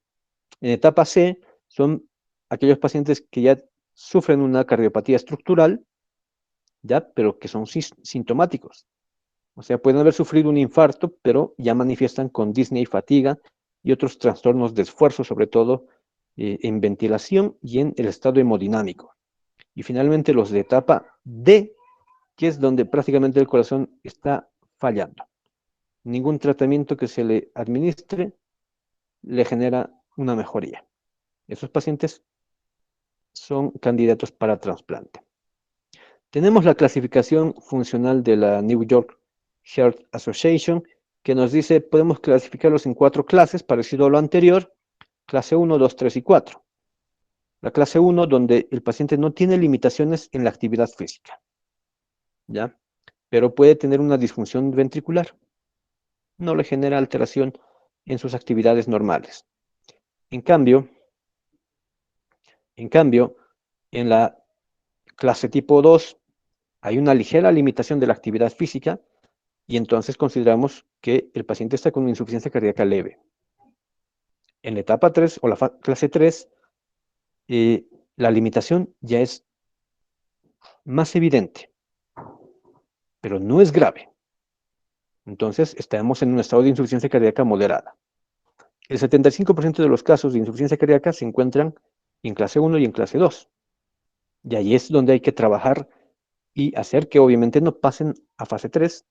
etapa C son aquellos pacientes que ya sufren una cardiopatía estructural, ya, pero que son sintomáticos. O sea, pueden haber sufrido un infarto, pero ya manifiestan con disnea y fatiga y otros trastornos de esfuerzo, sobre todo en ventilación y en el estado hemodinámico. Y finalmente los de etapa D, que es donde prácticamente el corazón está fallando. Ningún tratamiento que se le administre le genera una mejoría. Esos pacientes son candidatos para trasplante. Tenemos la clasificación funcional de la New York Heart Association, que nos dice, podemos clasificarlos en 4 clases, parecido a lo anterior, clase 1, 2, 3 y 4. La clase 1, donde el paciente no tiene limitaciones en la actividad física, ¿ya?, pero puede tener una disfunción ventricular. No le genera alteración en sus actividades normales. En cambio, en la clase tipo 2, hay una ligera limitación de la actividad física y entonces consideramos que el paciente está con una insuficiencia cardíaca leve. En la etapa 3 o la clase 3, la limitación ya es más evidente, pero no es grave. Entonces, estamos en un estado de insuficiencia cardíaca moderada. El 75% de los casos de insuficiencia cardíaca se encuentran en clase 1 y en clase 2. Y ahí es donde hay que trabajar y hacer que obviamente no pasen a fase 3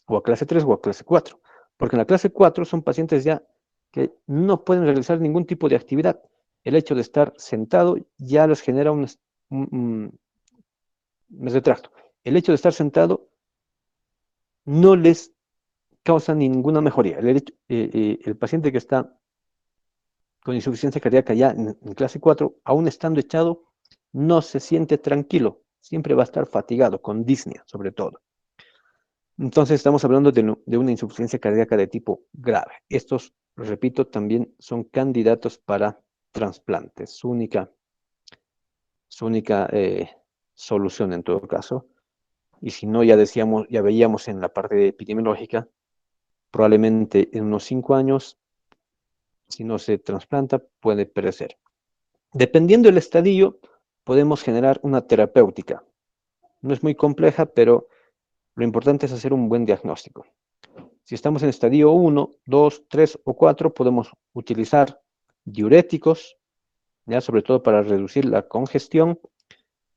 o a clase 3 o a clase 4. Porque en la clase 4 son pacientes ya que no pueden realizar ningún tipo de actividad. El hecho de estar sentado ya les genera me retracto. El hecho de estar sentado no les causa ninguna mejoría. El paciente que está con insuficiencia cardíaca ya en clase 4, aún estando echado, no se siente tranquilo. Siempre va a estar fatigado, con disnea sobre todo. Entonces estamos hablando de una insuficiencia cardíaca de tipo grave. Estos, repito, también son candidatos para trasplantes. Su única solución en todo caso. Y si no, ya decíamos, ya veíamos en la parte epidemiológica, probablemente en unos 5 años, si no se trasplanta, puede perecer. Dependiendo del estadio, podemos generar una terapéutica. No es muy compleja, pero lo importante es hacer un buen diagnóstico. Si estamos en estadio 1, 2, 3 o 4, podemos utilizar diuréticos, ya sobre todo para reducir la congestión,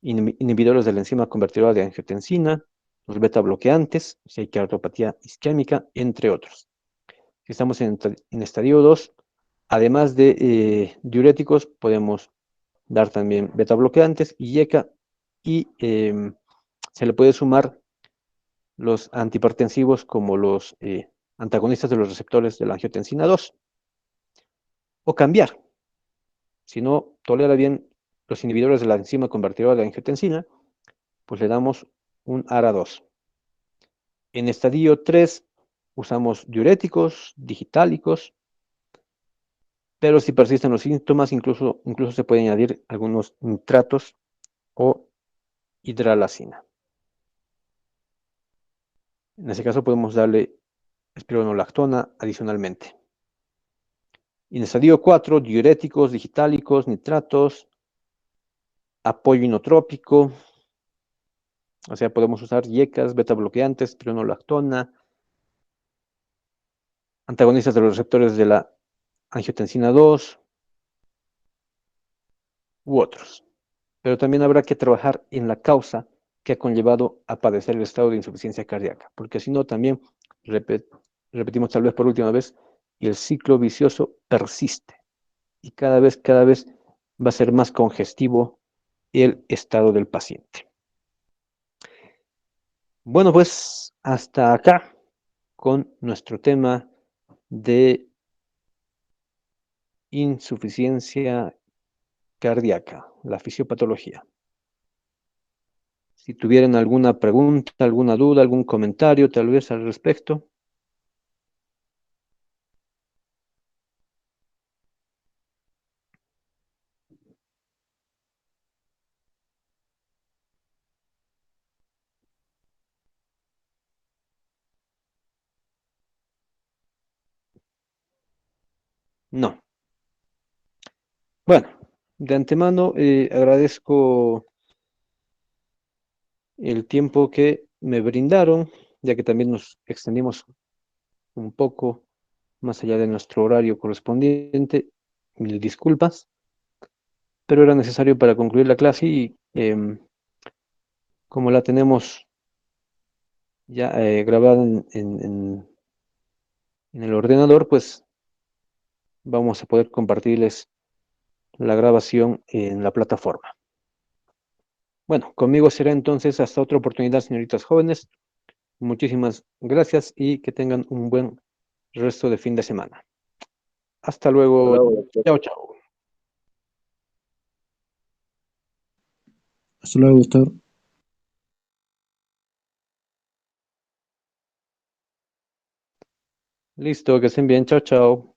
inhibidores de la enzima convertidora de angiotensina, los beta bloqueantes, si hay cardiopatía isquémica, entre otros. Si estamos en estadio 2, además de diuréticos, podemos dar también beta bloqueantes y IECA, y se le puede sumar los antihipertensivos como los antagonistas de los receptores de la angiotensina 2, o cambiar. Si no tolera bien los inhibidores de la enzima convertidora de angiotensina, pues le damos un ARA2. En estadio 3 usamos diuréticos, digitálicos, pero si persisten los síntomas, incluso se pueden añadir algunos nitratos o hidralacina. En ese caso podemos darle espironolactona adicionalmente. En estadio 4, diuréticos, digitálicos, nitratos, apoyo inotrópico, o sea, podemos usar IECAS, beta bloqueantes, espironolactona, antagonistas de los receptores de la angiotensina 2 u otros. Pero también habrá que trabajar en la causa que ha conllevado a padecer el estado de insuficiencia cardíaca, porque si no también, repetimos tal vez por última vez, y el ciclo vicioso persiste y cada vez va a ser más congestivo el estado del paciente. Bueno, pues hasta acá con nuestro tema de insuficiencia cardíaca, la fisiopatología. Si tuvieran alguna pregunta, alguna duda, algún comentario tal vez al respecto. No. Bueno, de antemano agradezco el tiempo que me brindaron, ya que también nos extendimos un poco más allá de nuestro horario correspondiente. Mil disculpas, pero era necesario para concluir la clase y como la tenemos ya grabada en el ordenador, pues vamos a poder compartirles la grabación en la plataforma. Bueno, conmigo será entonces hasta otra oportunidad, señoritas jóvenes. Muchísimas gracias y que tengan un buen resto de fin de semana. Hasta luego. Chao, chao. Hasta luego, doctor. Listo, que estén bien. Chao, chao.